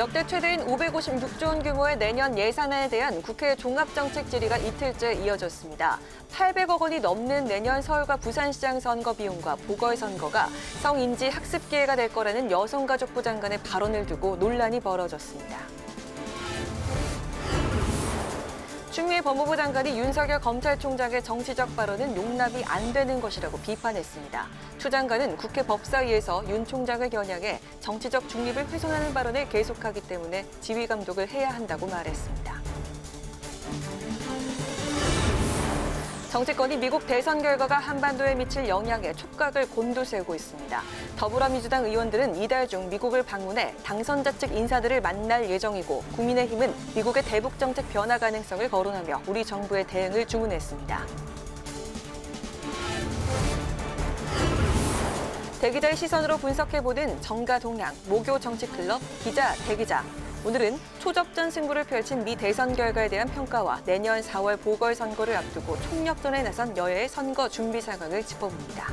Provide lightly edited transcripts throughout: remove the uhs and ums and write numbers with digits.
역대 최대인 556조 원 규모의 내년 예산안에 대한 국회 종합정책 질의가 이틀째 이어졌습니다. 800억 원이 넘는 내년 서울과 부산시장 선거 비용과 보궐선거가 성인지 학습 기회가 될 거라는 여성가족부 장관의 발언을 두고 논란이 벌어졌습니다. 추미애 법무부 장관이 윤석열 검찰총장의 정치적 발언은 용납이 안 되는 것이라고 비판했습니다. 추 장관은 국회 법사위에서 윤 총장을 겨냥해 정치적 중립을 훼손하는 발언을 계속하기 때문에 지휘 감독을 해야 한다고 말했습니다. 정치권이 미국 대선 결과가 한반도에 미칠 영향에 촉각을 곤두세우고 있습니다. 더불어민주당 의원들은 이달 중 미국을 방문해 당선자 측 인사들을 만날 예정이고 국민의힘은 미국의 대북 정책 변화 가능성을 거론하며 우리 정부의 대응을 주문했습니다. 대기자의 시선으로 분석해보는 정가 동향, 모교 정치클럽, 기자, 대기자. 오늘은 초접전 승부를 펼친 미 대선 결과에 대한 평가와 내년 4월 보궐선거를 앞두고 총력전에 나선 여야의 선거 준비 상황을 짚어봅니다.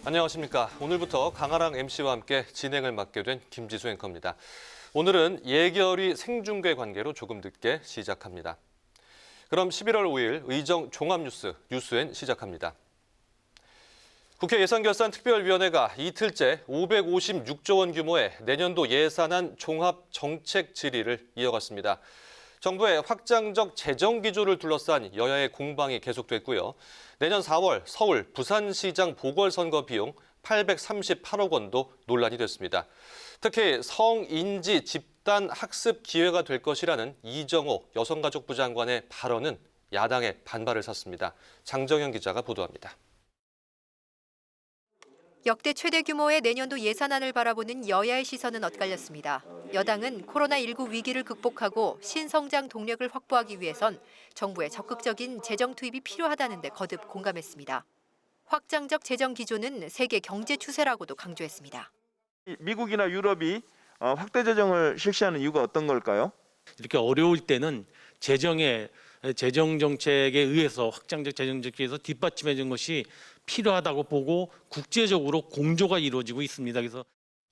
안녕하십니까. 오늘부터 강아랑 MC와 함께 진행을 맡게 된 김지수 앵커입니다. 오늘은 예결위 생중계 관계로 조금 늦게 시작합니다. 그럼 11월 5일 의정 종합뉴스 뉴스엔 시작합니다. 국회 예산결산특별위원회가 이틀째 556조 원 규모의 내년도 예산안 종합정책 질의를 이어갔습니다. 정부의 확장적 재정 기조를 둘러싼 여야의 공방이 계속됐고요. 내년 4월 서울, 부산시장 보궐선거 비용 838억 원도 논란이 됐습니다. 특히 성인지 집단 학습 기회가 될 것이라는 이정호 여성가족부 장관의 발언은 야당의 반발을 샀습니다. 장정현 기자가 보도합니다. 역대 최대 규모의 내년도 예산안을 바라보는 여야의 시선은 엇갈렸습니다. 여당은 코로나19 위기를 극복하고 신성장 동력을 확보하기 위해선 정부의 적극적인 재정 투입이 필요하다는 데 거듭 공감했습니다. 확장적 재정 기조는 세계 경제 추세라고도 강조했습니다. 미국이나 유럽이 확대 재정을 실시하는 이유가 어떤 걸까요? 이렇게 어려울 때는 재정 정책에 의해서 확장적 재정 정책에서 뒷받침해 준 것이 필요하다고 보고 국제적으로 공조가 이루어지고 있습니다. 그래서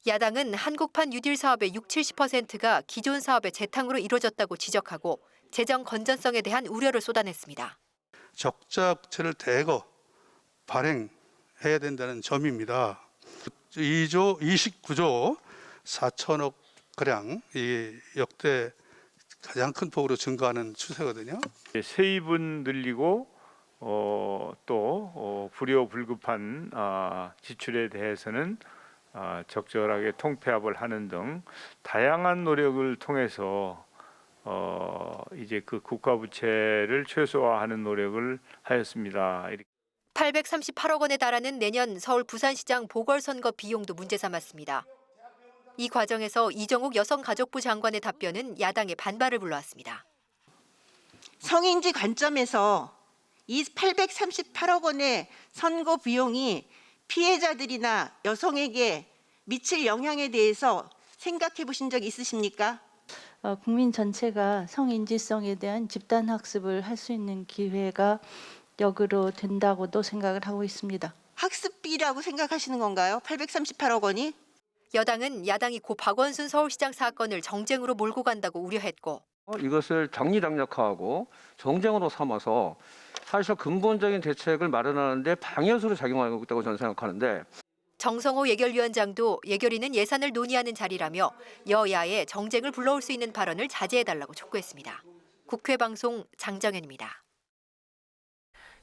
야당은 한국판 뉴딜 사업의 60-70%가 기존 사업의 재탕으로 이루어졌다고 지적하고 재정 건전성에 대한 우려를 쏟아냈습니다. 적자국채를 대거 발행해야 된다는 점입니다. 2조 29조 4천억 가량 이 역대 가장 큰 폭으로 증가하는 추세거든요. 세입은 늘리고 또 불효불급한 지출에 대해서는 적절하게 통폐합을 하는 등 다양한 노력을 통해서 이제 그 국가 부채를 최소화하는 노력을 하였습니다. 838억 원에 달하는 내년 서울 부산시장 보궐선거 비용도 문제 삼았습니다. 이 과정에서 이정욱 여성가족부 장관의 답변은 야당의 반발을 불러왔습니다. 성인지 관점에서 이 838억 원의 선거 비용이 피해자들이나 여성에게 미칠 영향에 대해서 생각해 보신 적 있으십니까? 국민 전체가 성인지성에 대한 집단 학습을 할 수 있는 기회가 역으로 된다고도 생각을 하고 있습니다. 학습비라고 생각하시는 건가요? 838억 원이? 여당은 야당이 고 박원순 서울시장 사건을 정쟁으로 몰고 간다고 우려했고 이것을 정리당략화하고 정쟁으로 삼아서 사실 근본적인 대책을 마련하는데 방해수로 작용하고 있다고 저는 생각하는데 정성호 예결위원장도 예결위는 예산을 논의하는 자리라며 여야의 정쟁을 불러올 수 있는 발언을 자제해달라고 촉구했습니다. 국회 방송 장정현입니다.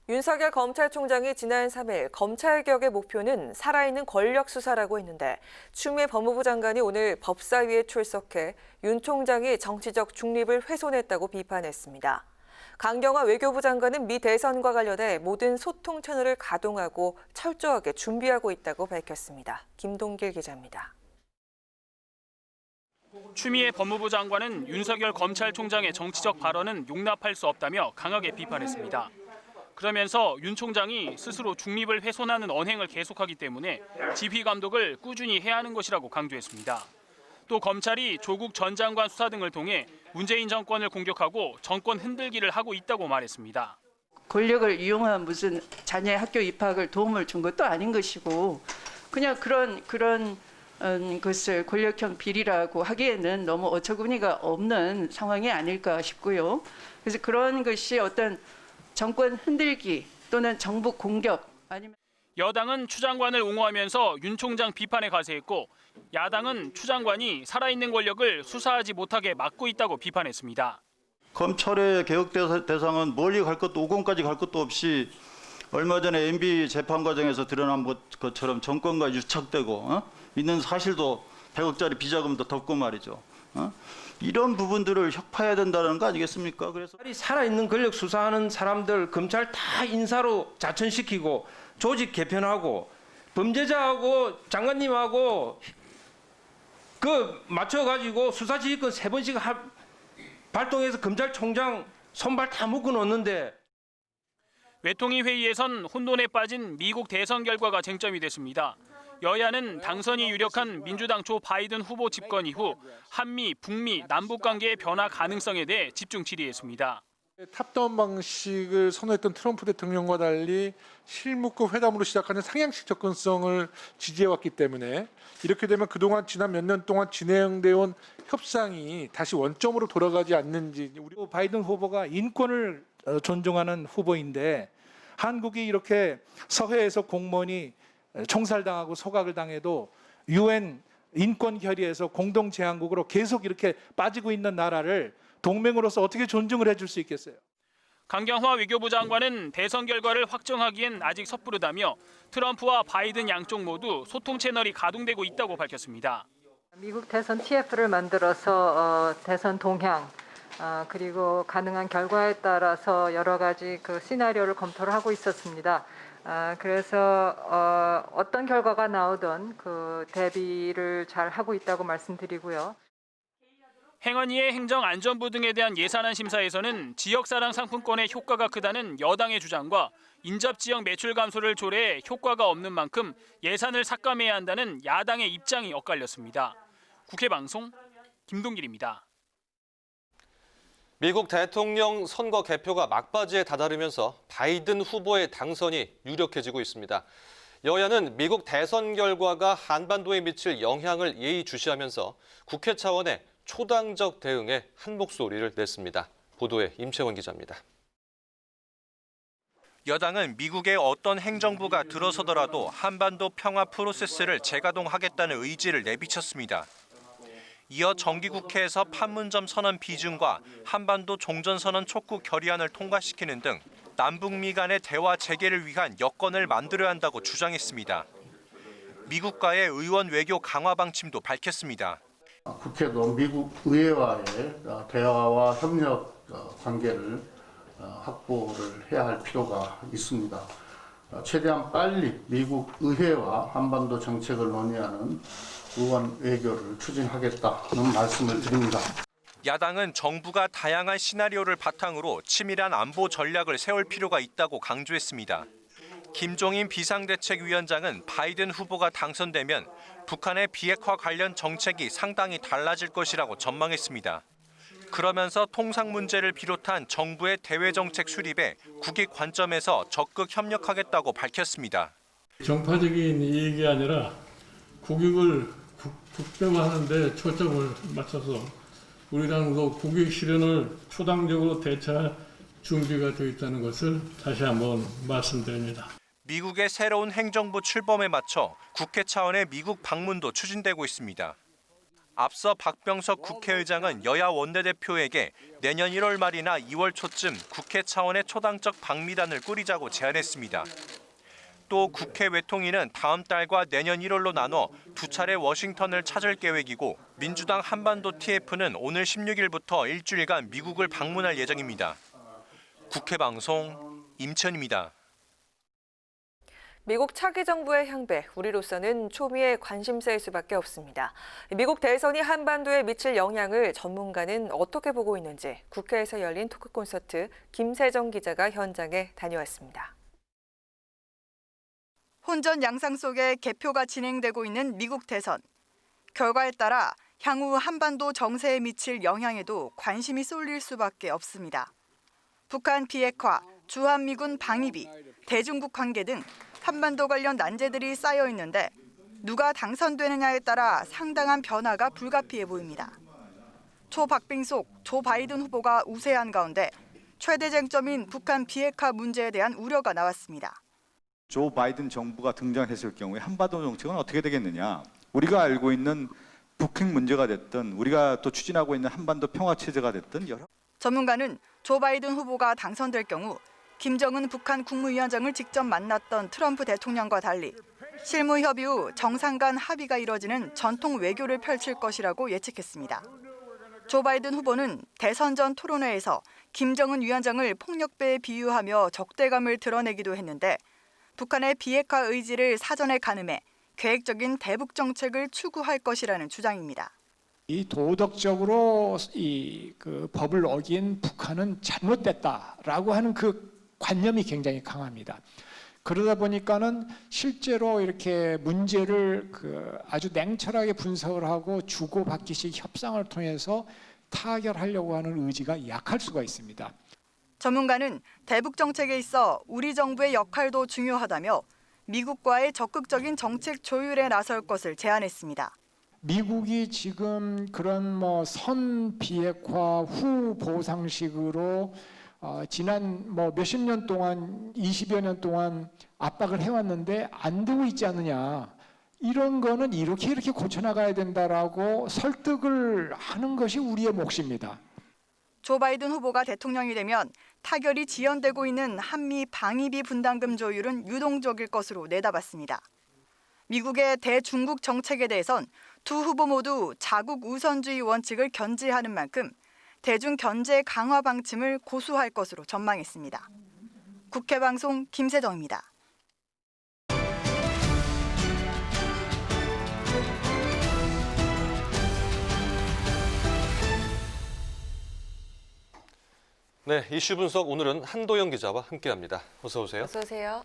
윤석열 검찰총장이 지난 3일 검찰개혁의 목표는 살아있는 권력 수사라고 했는데 추미애 법무부 장관이 오늘 법사위에 출석해 윤 총장이 정치적 중립을 훼손했다고 비판했습니다. 강경화 외교부 장관은 미 대선과 관련해 모든 소통 채널을 가동하고 철저하게 준비하고 있다고 밝혔습니다. 김동길 기자입니다. 추미애 법무부 장관은 윤석열 검찰총장의 정치적 발언은 용납할 수 없다며 강하게 비판했습니다. 그러면서 윤 총장이 스스로 중립을 훼손하는 언행을 계속하기 때문에 지휘 감독을 꾸준히 해야 하는 것이라고 강조했습니다. 또 검찰이 조국 전 장관 수사 등을 통해 문재인 정권을 공격하고 정권 흔들기를 하고 있다고 말했습니다. 권력을 이용한 무슨 자녀의 학교 입학을 도움을 준 것도 아닌 것이고 그냥 그런 것을 권력형 비리라고 하기에는 너무 어처구니가 없는 상황이 아닐까 싶고요. 그래서 그런 것이 어떤 정권 흔들기 또는 정부 공격 아니면 여당은 추 장관을 옹호하면서 윤 총장 비판에 가세했고 야당은 추 장관이 살아있는 권력을 수사하지 못하게 막고 있다고 비판했습니다. 검찰의 개혁 대상은 멀리 갈 것도 5권까지 갈 것도 없이 얼마 전에 MB 재판 과정에서 드러난 것처럼 정권과 유착되고 있는 사실도 100억짜리 비자금도 덮고 말이죠. 이런 부분들을 혁파해야 된다는 거 아니겠습니까? 그래서 살아있는 권력 수사하는 사람들 검찰 다 인사로 자천시키고 조직 개편하고 범죄자하고 장관님하고 그 맞춰가지고 수사지휘권 3번씩 발동해서 검찰총장 손발 다 묶어 놓는데 외통위 회의에선 혼돈에 빠진 미국 대선 결과가 쟁점이 됐습니다. 여야는 당선이 유력한 민주당 조 바이든 후보 집권 이후 한미, 북미, 남북 관계의 변화 가능성에 대해 집중 질의했습니다. 탑다운 방식을 선호했던 트럼프 대통령과 달리 실무급 회담으로 시작하는 상향식 접근성을 지지해왔기 때문에 이렇게 되면 그동안 지난 몇 년 동안 진행되어 온 협상이 다시 원점으로 돌아가지 않는지. 우리 바이든 후보가 인권을 존중하는 후보인데 한국이 이렇게 서해에서 공무원이 총살당하고 소각을 당해도 UN 인권 결의에서 공동 제안국으로 계속 이렇게 빠지고 있는 나라를 동맹으로서 어떻게 존중을 해줄 수 있겠어요? 강경화 외교부 장관은 대선 결과를 확정하기엔 아직 섣부르다며 트럼프와 바이든 양쪽 모두 소통 채널이 가동되고 있다고 밝혔습니다. 미국 대선 TF를 만들어서 대선 동향 그리고 가능한 결과에 따라서 여러 가지 그 시나리오를 검토를 하고 있었습니다. 그래서 어떤 결과가 나오든 그 대비를 잘 하고 있다고 말씀드리고요. 행안위의 행정안전부 등에 대한 예산안 심사에서는 지역사랑 상품권의 효과가 크다는 여당의 주장과 인접지역 매출 감소를 초래해 효과가 없는 만큼 예산을 삭감해야 한다는 야당의 입장이 엇갈렸습니다. 국회 방송 김동길입니다. 미국 대통령 선거 개표가 막바지에 다다르면서 바이든 후보의 당선이 유력해지고 있습니다. 여야는 미국 대선 결과가 한반도에 미칠 영향을 예의주시하면서 국회 차원의 초당적 대응에 한 목소리를 냈습니다. 보도에 임채원 기자입니다. 여당은 미국의 어떤 행정부가 들어서더라도 한반도 평화 프로세스를 재가동하겠다는 의지를 내비쳤습니다. 이어 정기국회에서 판문점 선언 비준과 한반도 종전선언 촉구 결의안을 통과시키는 등 남북미 간의 대화 재개를 위한 여건을 만들어야 한다고 주장했습니다. 미국과의 의원 외교 강화 방침도 밝혔습니다. 국회도 미국 의회와의 대화와 협력 관계를 확보를 해야 할 필요가 있습니다. 최대한 빨리 미국 의회와 한반도 정책을 논의하는 의원 외교를 추진하겠다는 말씀을 드립니다. 야당은 정부가 다양한 시나리오를 바탕으로 치밀한 안보 전략을 세울 필요가 있다고 강조했습니다. 김종인 비상대책위원장은 바이든 후보가 당선되면 북한의 비핵화 관련 정책이 상당히 달라질 것이라고 전망했습니다. 그러면서 통상 문제를 비롯한 정부의 대외 정책 수립에 국익 관점에서 적극 협력하겠다고 밝혔습니다. 정파적인 이익이 아니라 국익을 국대화하는 데 초점을 맞춰서 우리 당도 국익 실현을 초당적으로 대처할 준비가 되어 있다는 것을 다시 한번 말씀드립니다. 미국의 새로운 행정부 출범에 맞춰 국회 차원의 미국 방문도 추진되고 있습니다. 앞서 박병석 국회의장은 여야 원내대표에게 내년 1월 말이나 2월 초쯤 국회 차원의 초당적 방미단을 꾸리자고 제안했습니다. 또 국회 외통위는 다음 달과 내년 1월로 나눠 두 차례 워싱턴을 찾을 계획이고 민주당 한반도 TF는 오늘 16일부터 일주일간 미국을 방문할 예정입니다. 국회 방송 임천입니다. 미국 차기 정부의 향배, 우리로서는 초미의 관심사일 수밖에 없습니다. 미국 대선이 한반도에 미칠 영향을 전문가는 어떻게 보고 있는지 국회에서 열린 토크 콘서트 김세정 기자가 현장에 다녀왔습니다. 혼전 양상 속에 개표가 진행되고 있는 미국 대선. 결과에 따라 향후 한반도 정세에 미칠 영향에도 관심이 쏠릴 수밖에 없습니다. 북한 비핵화, 주한미군 방위비, 대중국 관계 등 한반도 관련 난제들이 쌓여 있는데 누가 당선되느냐에 따라 상당한 변화가 불가피해 보입니다. 초박빙속 조 바이든 후보가 우세한 가운데 최대 쟁점인 북한 비핵화 문제에 대한 우려가 나왔습니다. 조 바이든 정부가 등장했을 경우에 한반도 정책은 어떻게 되겠느냐. 우리가 알고 있는 북핵 문제가 됐든 우리가 또 추진하고 있는 한반도 평화 체제가 됐든 여러 전문가는 조 바이든 후보가 당선될 경우 김정은 북한 국무위원장을 직접 만났던 트럼프 대통령과 달리 실무 협의 후 정상 간 합의가 이뤄지는 전통 외교를 펼칠 것이라고 예측했습니다. 조 바이든 후보는 대선 전 토론회에서 김정은 위원장을 폭력배에 비유하며 적대감을 드러내기도 했는데 북한의 비핵화 의지를 사전에 가늠해 계획적인 대북 정책을 추구할 것이라는 주장입니다. 이 도덕적으로 그 법을 어긴 북한은 잘못됐다라고 하는 그 관념이 굉장히 강합니다. 그러다 보니까는 실제로 이렇게 문제를 아주 냉철하게 분석을 하고 주고받기식 협상을 통해서 타결하려고 하는 의지가 약할 수가 있습니다. 전문가는 대북 정책에 있어 우리 정부의 역할도 중요하다며 미국과의 적극적인 정책 조율에 나설 것을 제안했습니다. 미국이 지금 그런 선 비핵화 후 보상식으로 지난 몇십 년 동안 20여 년 동안 압박을 해왔는데 안 되고 있지 않느냐. 이런 거는 이렇게 고쳐나가야 된다라고 설득을 하는 것이 우리의 몫입니다. 조 바이든 후보가 대통령이 되면 타결이 지연되고 있는 한미 방위비 분담금 조율은 유동적일 것으로 내다봤습니다. 미국의 대중국 정책에 대해선 두 후보 모두 자국 우선주의 원칙을 견지하는 만큼 대중 견제 강화 방침을 고수할 것으로 전망했습니다. 국회 방송 김세정입니다. 네, 이슈 분석 오늘은 한도영 기자와 함께합니다. 어서 오세요. 어서 오세요.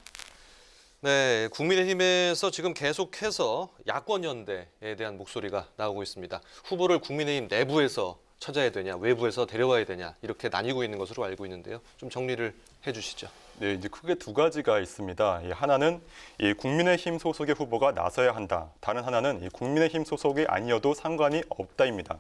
네, 국민의힘에서 지금 계속해서 야권 연대에 대한 목소리가 나오고 있습니다. 후보를 국민의힘 내부에서 찾아야 되냐, 외부에서 데려와야 되냐 이렇게 나뉘고 있는 것으로 알고 있는데요. 좀 정리를 해주시죠. 네, 이제 크게 두 가지가 있습니다. 하나는 이 국민의힘 소속의 후보가 나서야 한다. 다른 하나는 이 국민의힘 소속이 아니어도 상관이 없다입니다.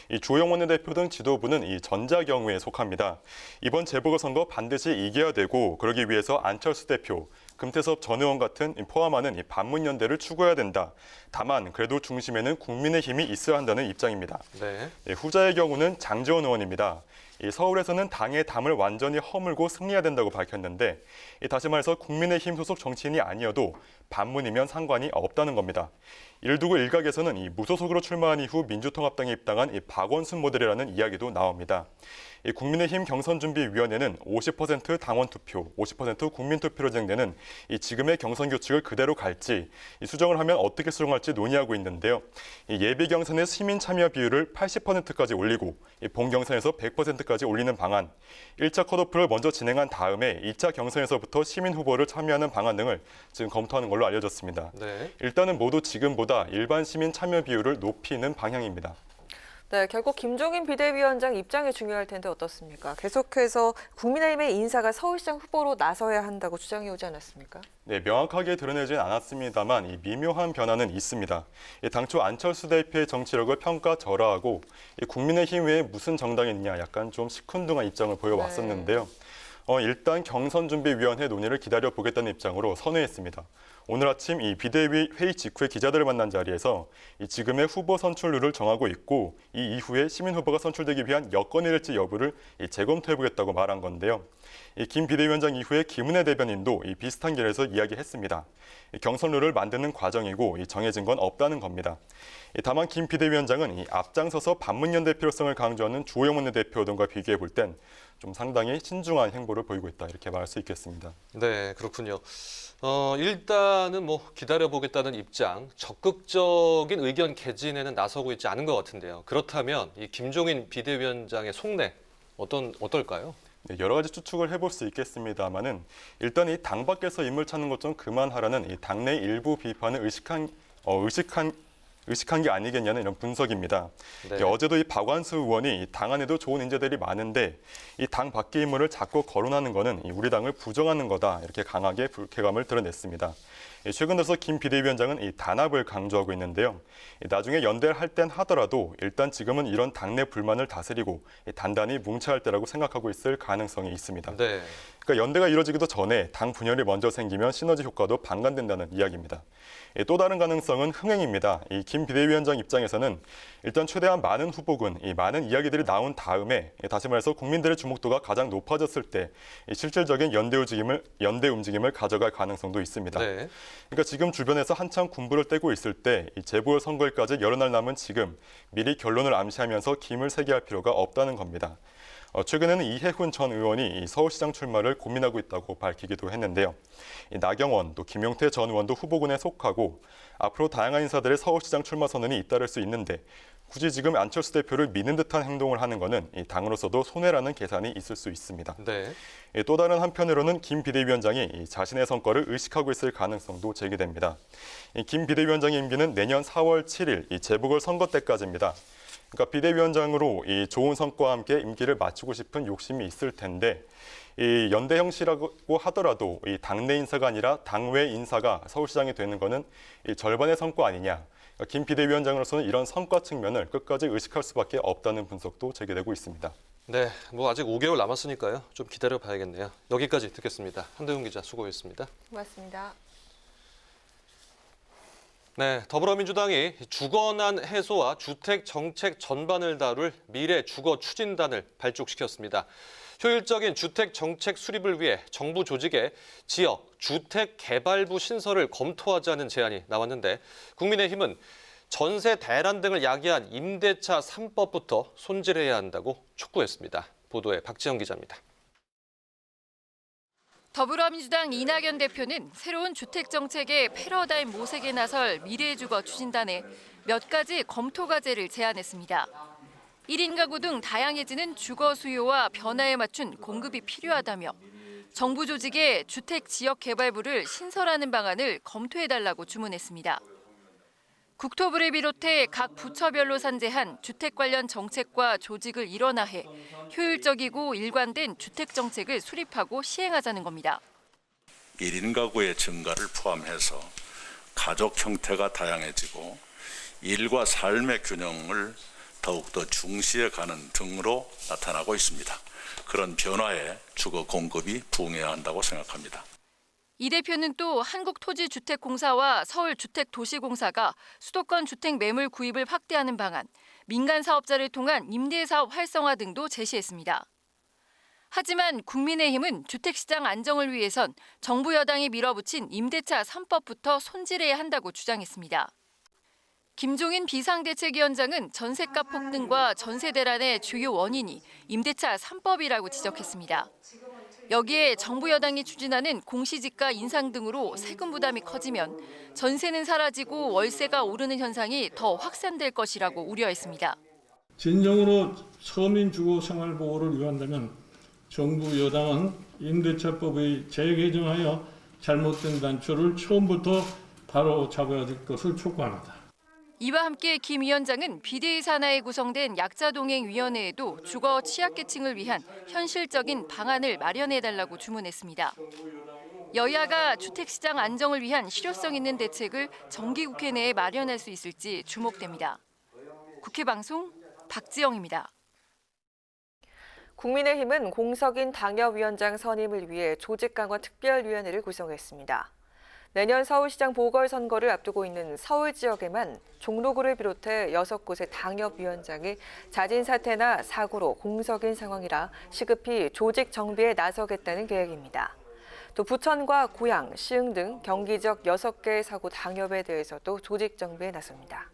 이 주호영 원내대표 등 지도부는 이 전자 경우에 속합니다. 이번 재보궐선거 반드시 이겨야 되고 그러기 위해서 안철수 대표, 금태섭 전 의원 같은 포함하는 이 반문연대를 추구해야 된다. 다만 그래도 중심에는 국민의힘이 있어야 한다는 입장입니다. 네. 후자의 경우는 장제원 의원입니다. 서울에서는 당의 담을 완전히 허물고 승리해야 된다고 밝혔는데 다시 말해서 국민의힘 소속 정치인이 아니어도 반문이면 상관이 없다는 겁니다. 이를 두고 일각에서는 이 무소속으로 출마한 이후 민주통합당에 입당한 이 박원순 모델이라는 이야기도 나옵니다. 이 국민의힘 경선준비위원회는 50% 당원 투표, 50% 국민 투표로 진행되는 이 지금의 경선 규칙을 그대로 갈지 수정을 하면 어떻게 수정할지 논의하고 있는데요. 이 예비 경선의 시민 참여 비율을 80%까지 올리고 본 경선에서 100%까지 올리는 방안, 1차 컷오프를 먼저 진행한 다음에 2차 경선에서부터 시민 후보를 참여하는 방안 등을 지금 검토하는 걸로 알려졌습니다. 네. 일단은 모두 지금보다 일반 시민 참여 비율을 높이는 방향입니다. 네, 결국 김종인 비대위원장 입장이 중요할 텐데 어떻습니까? 계속해서 국민의힘의 인사가 서울시장 후보로 나서야 한다고 주장해 오지 않았습니까? 네, 명확하게 드러내진 않았습니다만 이 미묘한 변화는 있습니다. 당초 안철수 대표의 정치력을 평가절하하고 국민의힘 외에 무슨 정당이 있냐 약간 좀 시큰둥한 입장을 보여왔었는데요. 일단 경선준비위원회 논의를 기다려보겠다는 입장으로 선회했습니다. 오늘 아침 이 비대위 회의 직후에 기자들을 만난 자리에서 지금의 후보 선출룰을 정하고 있고 이 이후에 시민 후보가 선출되기 위한 여건이 될지 여부를 재검토해보겠다고 말한 건데요. 김 비대위원장 이후에 김은혜 대변인도 비슷한 길에서 이야기했습니다. 경선룰을 만드는 과정이고 정해진 건 없다는 겁니다. 다만 김 비대위원장은 앞장서서 반문연대 필요성을 강조하는 주호영 원내대표 등과 비교해 볼 땐 좀 상당히 신중한 행보를 보이고 있다 이렇게 말할 수 있겠습니다. 네, 그렇군요. 일단은 기다려보겠다는 입장, 적극적인 의견 개진에는 나서고 있지 않은 것 같은데요. 그렇다면 이 김종인 비대위원장의 속내 어떨까요? 네, 여러 가지 추측을 해볼 수 있겠습니다만은 일단 이 당 밖에서 인물 찾는 것 좀 그만하라는 이 당내 일부 비판을 의식한 의식한 게 아니겠냐는 이런 분석입니다. 네. 어제도 이 박완수 의원이 당 안에도 좋은 인재들이 많은데 이 당 밖의 인물을 자꾸 거론하는 거는 우리 당을 부정하는 거다 이렇게 강하게 불쾌감을 드러냈습니다. 최근 들어서 김 비대위원장은 이 단합을 강조하고 있는데요. 나중에 연대를 할 땐 하더라도 일단 지금은 이런 당내 불만을 다스리고 단단히 뭉쳐야 할 때라고 생각하고 있을 가능성이 있습니다. 네. 그러니까 연대가 이루어지기도 전에 당 분열이 먼저 생기면 시너지 효과도 반감된다는 이야기입니다. 또 다른 가능성은 흥행입니다. 이 김 비대위원장 입장에서는 일단 최대한 많은 후보군, 이 많은 이야기들이 나온 다음에 다시 말해서 국민들의 주목도가 가장 높아졌을 때 실질적인 연대 움직임을 가져갈 가능성도 있습니다. 네. 그러니까 지금 주변에서 한참 군부를 떼고 있을 때 이 재보궐 선거일까지 여러 날 남은 지금 미리 결론을 암시하면서 김을 세게 할 필요가 없다는 겁니다. 최근에는 이해훈 전 의원이 서울시장 출마를 고민하고 있다고 밝히기도 했는데요. 나경원, 또 김용태 전 의원도 후보군에 속하고 앞으로 다양한 인사들의 서울시장 출마 선언이 잇따를 수 있는데 굳이 지금 안철수 대표를 미는 듯한 행동을 하는 것은 당으로서도 손해라는 계산이 있을 수 있습니다. 네. 또 다른 한편으로는 김 비대위원장이 자신의 성과를 의식하고 있을 가능성도 제기됩니다. 김 비대위원장의 임기는 내년 4월 7일 재보궐 선거 때까지입니다. 그러니까 비대위원장으로 이 좋은 성과와 함께 임기를 마치고 싶은 욕심이 있을 텐데 이 연대 형식이라고 하더라도 이 당내 인사가 아니라 당외 인사가 서울시장이 되는 것은 이 절반의 성과 아니냐. 김 비대위원장으로서는 이런 성과 측면을 끝까지 의식할 수밖에 없다는 분석도 제기되고 있습니다. 네, 뭐 아직 5개월 남았으니까요. 좀 기다려 봐야겠네요. 여기까지 듣겠습니다. 한대훈 기자 수고했습니다. 고맙습니다. 네, 더불어민주당이 주거난 해소와 주택 정책 전반을 다룰 미래 주거 추진단을 발족시켰습니다. 효율적인 주택 정책 수립을 위해 정부 조직에 지역 주택 개발부 신설을 검토하자는 제안이 나왔는데 국민의힘은 전세 대란 등을 야기한 임대차 3법부터 손질해야 한다고 촉구했습니다. 보도에 박지영 기자입니다. 더불어민주당 이낙연 대표는 새로운 주택 정책의 패러다임 모색에 나설 미래주거 추진단에 몇 가지 검토 과제를 제안했습니다. 1인 가구 등 다양해지는 주거 수요와 변화에 맞춘 공급이 필요하다며 정부 조직에 주택 지역 개발부를 신설하는 방안을 검토해달라고 주문했습니다. 국토부를 비롯해 각 부처별로 산재한 주택 관련 정책과 조직을 일원화해 효율적이고 일관된 주택 정책을 수립하고 시행하자는 겁니다. 1인 가구의 증가를 포함해서 가족 형태가 다양해지고 일과 삶의 균형을 더욱더 중시해가는 등으로 나타나고 있습니다. 그런 변화에 주거 공급이 부응해야 한다고 생각합니다. 이 대표는 또 한국토지주택공사와 서울주택도시공사가 수도권 주택 매물 구입을 확대하는 방안, 민간 사업자를 통한 임대사업 활성화 등도 제시했습니다. 하지만 국민의힘은 주택시장 안정을 위해선 정부 여당이 밀어붙인 임대차 3법부터 손질해야 한다고 주장했습니다. 김종인 비상대책위원장은 전세값 폭등과 전세 대란의 주요 원인이 임대차 3법이라고 지적했습니다. 여기에 정부 여당이 추진하는 공시지가 인상 등으로 세금 부담이 커지면 전세는 사라지고 월세가 오르는 현상이 더 확산될 것이라고 우려했습니다. 진정으로 서민 주거 생활 보호를 위한다면 정부 여당은 임대차법의 재개정하여 잘못된 단초를 처음부터 바로 잡아야 될 것을 촉구합니다. 이와 함께 김 위원장은 비대위 산하에 구성된 약자동행위원회에도 주거 취약계층을 위한 현실적인 방안을 마련해달라고 주문했습니다. 여야가 주택시장 안정을 위한 실효성 있는 대책을 정기국회 내에 마련할 수 있을지 주목됩니다. 국회방송 박지영입니다. 국민의힘은 공석인 당협위원장 선임을 위해 조직 강화 특별위원회를 구성했습니다. 내년 서울시장 보궐선거를 앞두고 있는 서울 지역에만 종로구를 비롯해 6곳의 당협위원장이 자진 사퇴나 사고로 공석인 상황이라 시급히 조직 정비에 나서겠다는 계획입니다. 또 부천과 고양, 시흥 등 경기 지역 6개의 사고 당협에 대해서도 조직 정비에 나섭니다.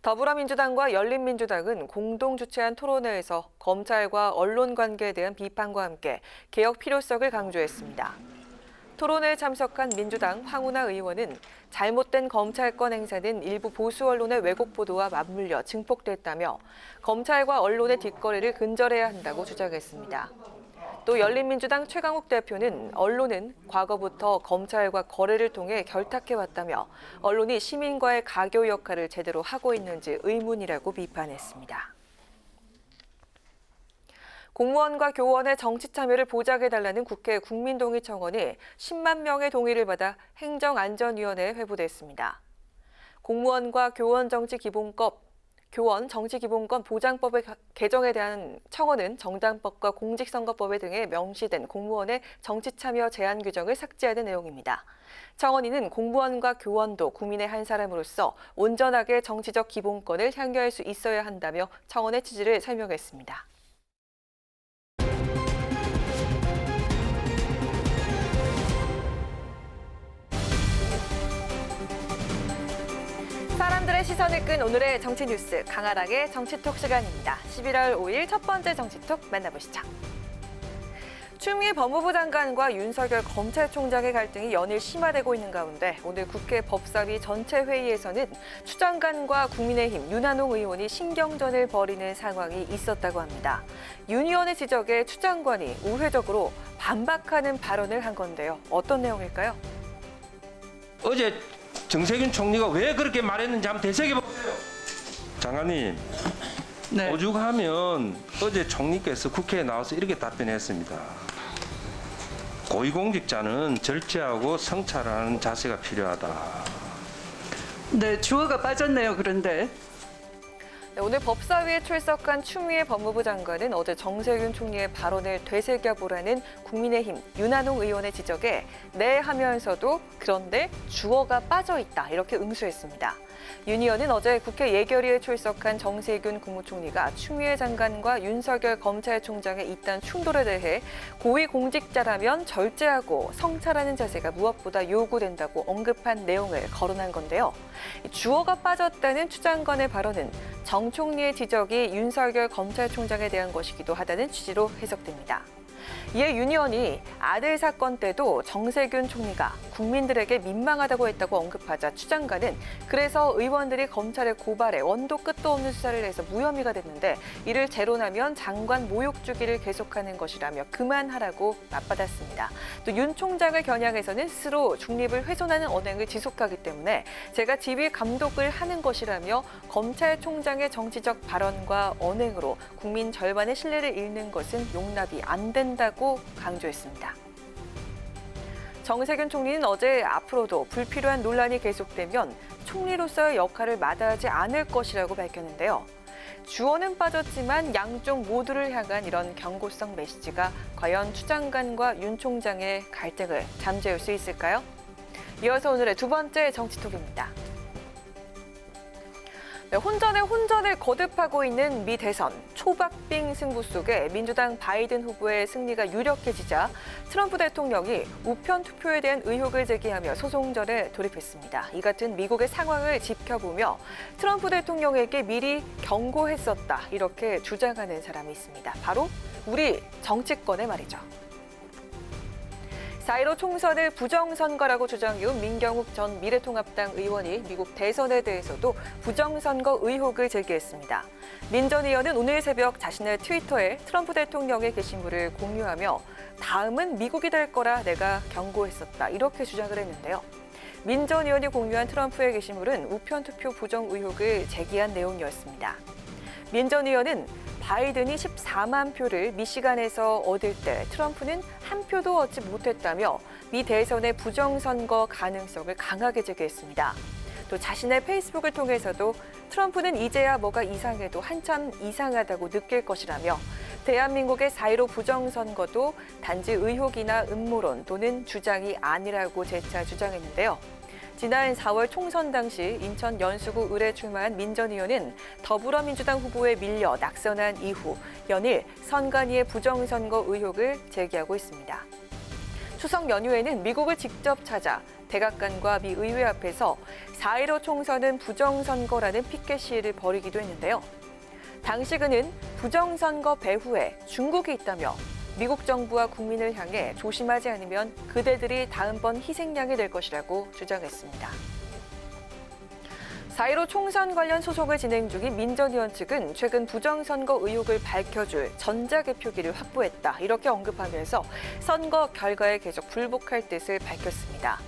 더불어민주당과 열린민주당은 공동 주최한 토론회에서 검찰과 언론 관계에 대한 비판과 함께 개혁 필요성을 강조했습니다. 토론회에 참석한 민주당 황운하 의원은 잘못된 검찰권 행사는 일부 보수 언론의 왜곡 보도와 맞물려 증폭됐다며 검찰과 언론의 뒷거래를 근절해야 한다고 주장했습니다. 또 열린민주당 최강욱 대표는 언론은 과거부터 검찰과 거래를 통해 결탁해왔다며 언론이 시민과의 가교 역할을 제대로 하고 있는지 의문이라고 비판했습니다. 공무원과 교원의 정치 참여를 보장해달라는 국회 국민동의 청원이 10만 명의 동의를 받아 행정안전위원회에 회부됐습니다. 공무원과 교원 정치기본권 보장법의 개정에 대한 청원은 정당법과 공직선거법 등에 명시된 공무원의 정치참여 제한 규정을 삭제하는 내용입니다. 청원인은 공무원과 교원도 국민의 한 사람으로서 온전하게 정치적 기본권을 향유할 수 있어야 한다며 청원의 취지를 설명했습니다. 사람들의 시선을 끈 오늘의 정치 뉴스 강하락의 정치톡 시간입니다. 11월 5일 첫 번째 정치톡 만나보시죠. 추미애 법무부 장관과 윤석열 검찰총장의 갈등이 연일 심화되고 있는 가운데 오늘 국회 법사위 전체 회의에서는 추 장관과 국민의힘 윤한홍 의원이 신경전을 벌이는 상황이 있었다고 합니다. 윤 의원의 지적에 추 장관이 우회적으로 반박하는 발언을 한 건데요. 어떤 내용일까요? 어제 정세균 총리가 왜 그렇게 말했는지 한번 되새겨보세요. 장관님, 네. 오죽하면 어제 총리께서 국회에 나와서 이렇게 답변했습니다. 고위공직자는 절제하고 성찰하는 자세가 필요하다. 네, 주어가 빠졌네요. 그런데. 오늘 법사위에 출석한 추미애 법무부 장관은 어제 정세균 총리의 발언을 되새겨보라는 국민의힘 윤한홍 의원의 지적에 네 하면서도 그런데 주어가 빠져있다 이렇게 응수했습니다. 윤 의원은 어제 국회 예결위에 출석한 정세균 국무총리가 추미애 장관과 윤석열 검찰총장의 잇단 충돌에 대해 고위공직자라면 절제하고 성찰하는 자세가 무엇보다 요구된다고 언급한 내용을 거론한 건데요. 주어가 빠졌다는 추 장관의 발언은 정 총리의 지적이 윤석열 검찰총장에 대한 것이기도 하다는 취지로 해석됩니다. 이에 윤 의원이 아들 사건 때도 정세균 총리가 국민들에게 민망하다고 했다고 언급하자 추 장관은 그래서 의원들이 검찰의 고발에 원도 끝도 없는 수사를 해서 무혐의가 됐는데 이를 재론하면 장관 모욕 주기를 계속하는 것이라며 그만하라고 맞받았습니다. 또 윤 총장을 겨냥해서는 스스로 중립을 훼손하는 언행을 지속하기 때문에 제가 지휘 감독을 하는 것이라며 검찰총장의 정치적 발언과 언행으로 국민 절반의 신뢰를 잃는 것은 용납이 안 된다고 강조했습니다. 정세균 총리는 어제 앞으로도 불필요한 논란이 계속되면 총리로서의 역할을 마다하지 않을 것이라고 밝혔는데요. 주어는 빠졌지만 양쪽 모두를 향한 이런 경고성 메시지가 과연 추 장관과 윤 총장의 갈등을 잠재울 수 있을까요? 이어서 오늘의 두 번째 정치톡입니다. 혼전에 혼전을 거듭하고 있는 미 대선 초박빙 승부 속에 민주당 바이든 후보의 승리가 유력해지자 트럼프 대통령이 우편 투표에 대한 의혹을 제기하며 소송전에 돌입했습니다. 이 같은 미국의 상황을 지켜보며 트럼프 대통령에게 미리 경고했었다 이렇게 주장하는 사람이 있습니다. 바로 우리 정치권의 말이죠. 4.15 총선을 부정선거라고 주장해온 민경욱 전 미래통합당 의원이 미국 대선에 대해서도 부정선거 의혹을 제기했습니다. 민 전 의원은 오늘 새벽 자신의 트위터에 트럼프 대통령의 게시물을 공유하며 다음은 미국이 될 거라 내가 경고했었다 이렇게 주장을 했는데요. 민 전 의원이 공유한 트럼프의 게시물은 우편투표 부정 의혹을 제기한 내용이었습니다. 민 전 의원은 바이든이 14만 표를 미시간에서 얻을 때 트럼프는 한 표도 얻지 못했다며 미 대선의 부정선거 가능성을 강하게 제기했습니다. 또 자신의 페이스북을 통해서도 트럼프는 이제야 뭐가 이상해도 한참 이상하다고 느낄 것이라며 대한민국의 4.15 부정선거도 단지 의혹이나 음모론 또는 주장이 아니라고 재차 주장했는데요. 지난 4월 총선 당시 인천 연수구 을에 출마한 민 전 의원은 더불어민주당 후보에 밀려 낙선한 이후 연일 선관위의 부정선거 의혹을 제기하고 있습니다. 추석 연휴에는 미국을 직접 찾아 백악관과 미 의회 앞에서 4.15 총선은 부정선거라는 피켓 시위를 벌이기도 했는데요. 당시 그는 부정선거 배후에 중국이 있다며 미국 정부와 국민을 향해 조심하지 않으면 그대들이 다음번 희생양이 될 것이라고 주장했습니다. 사.15 총선 관련 소송을 진행 중인 민전위원 측은 최근 부정선거 의혹을 밝혀줄 전자개표기를 확보했다. 이렇게 언급하면서 선거 결과에 계속 불복할 뜻을 밝혔습니다.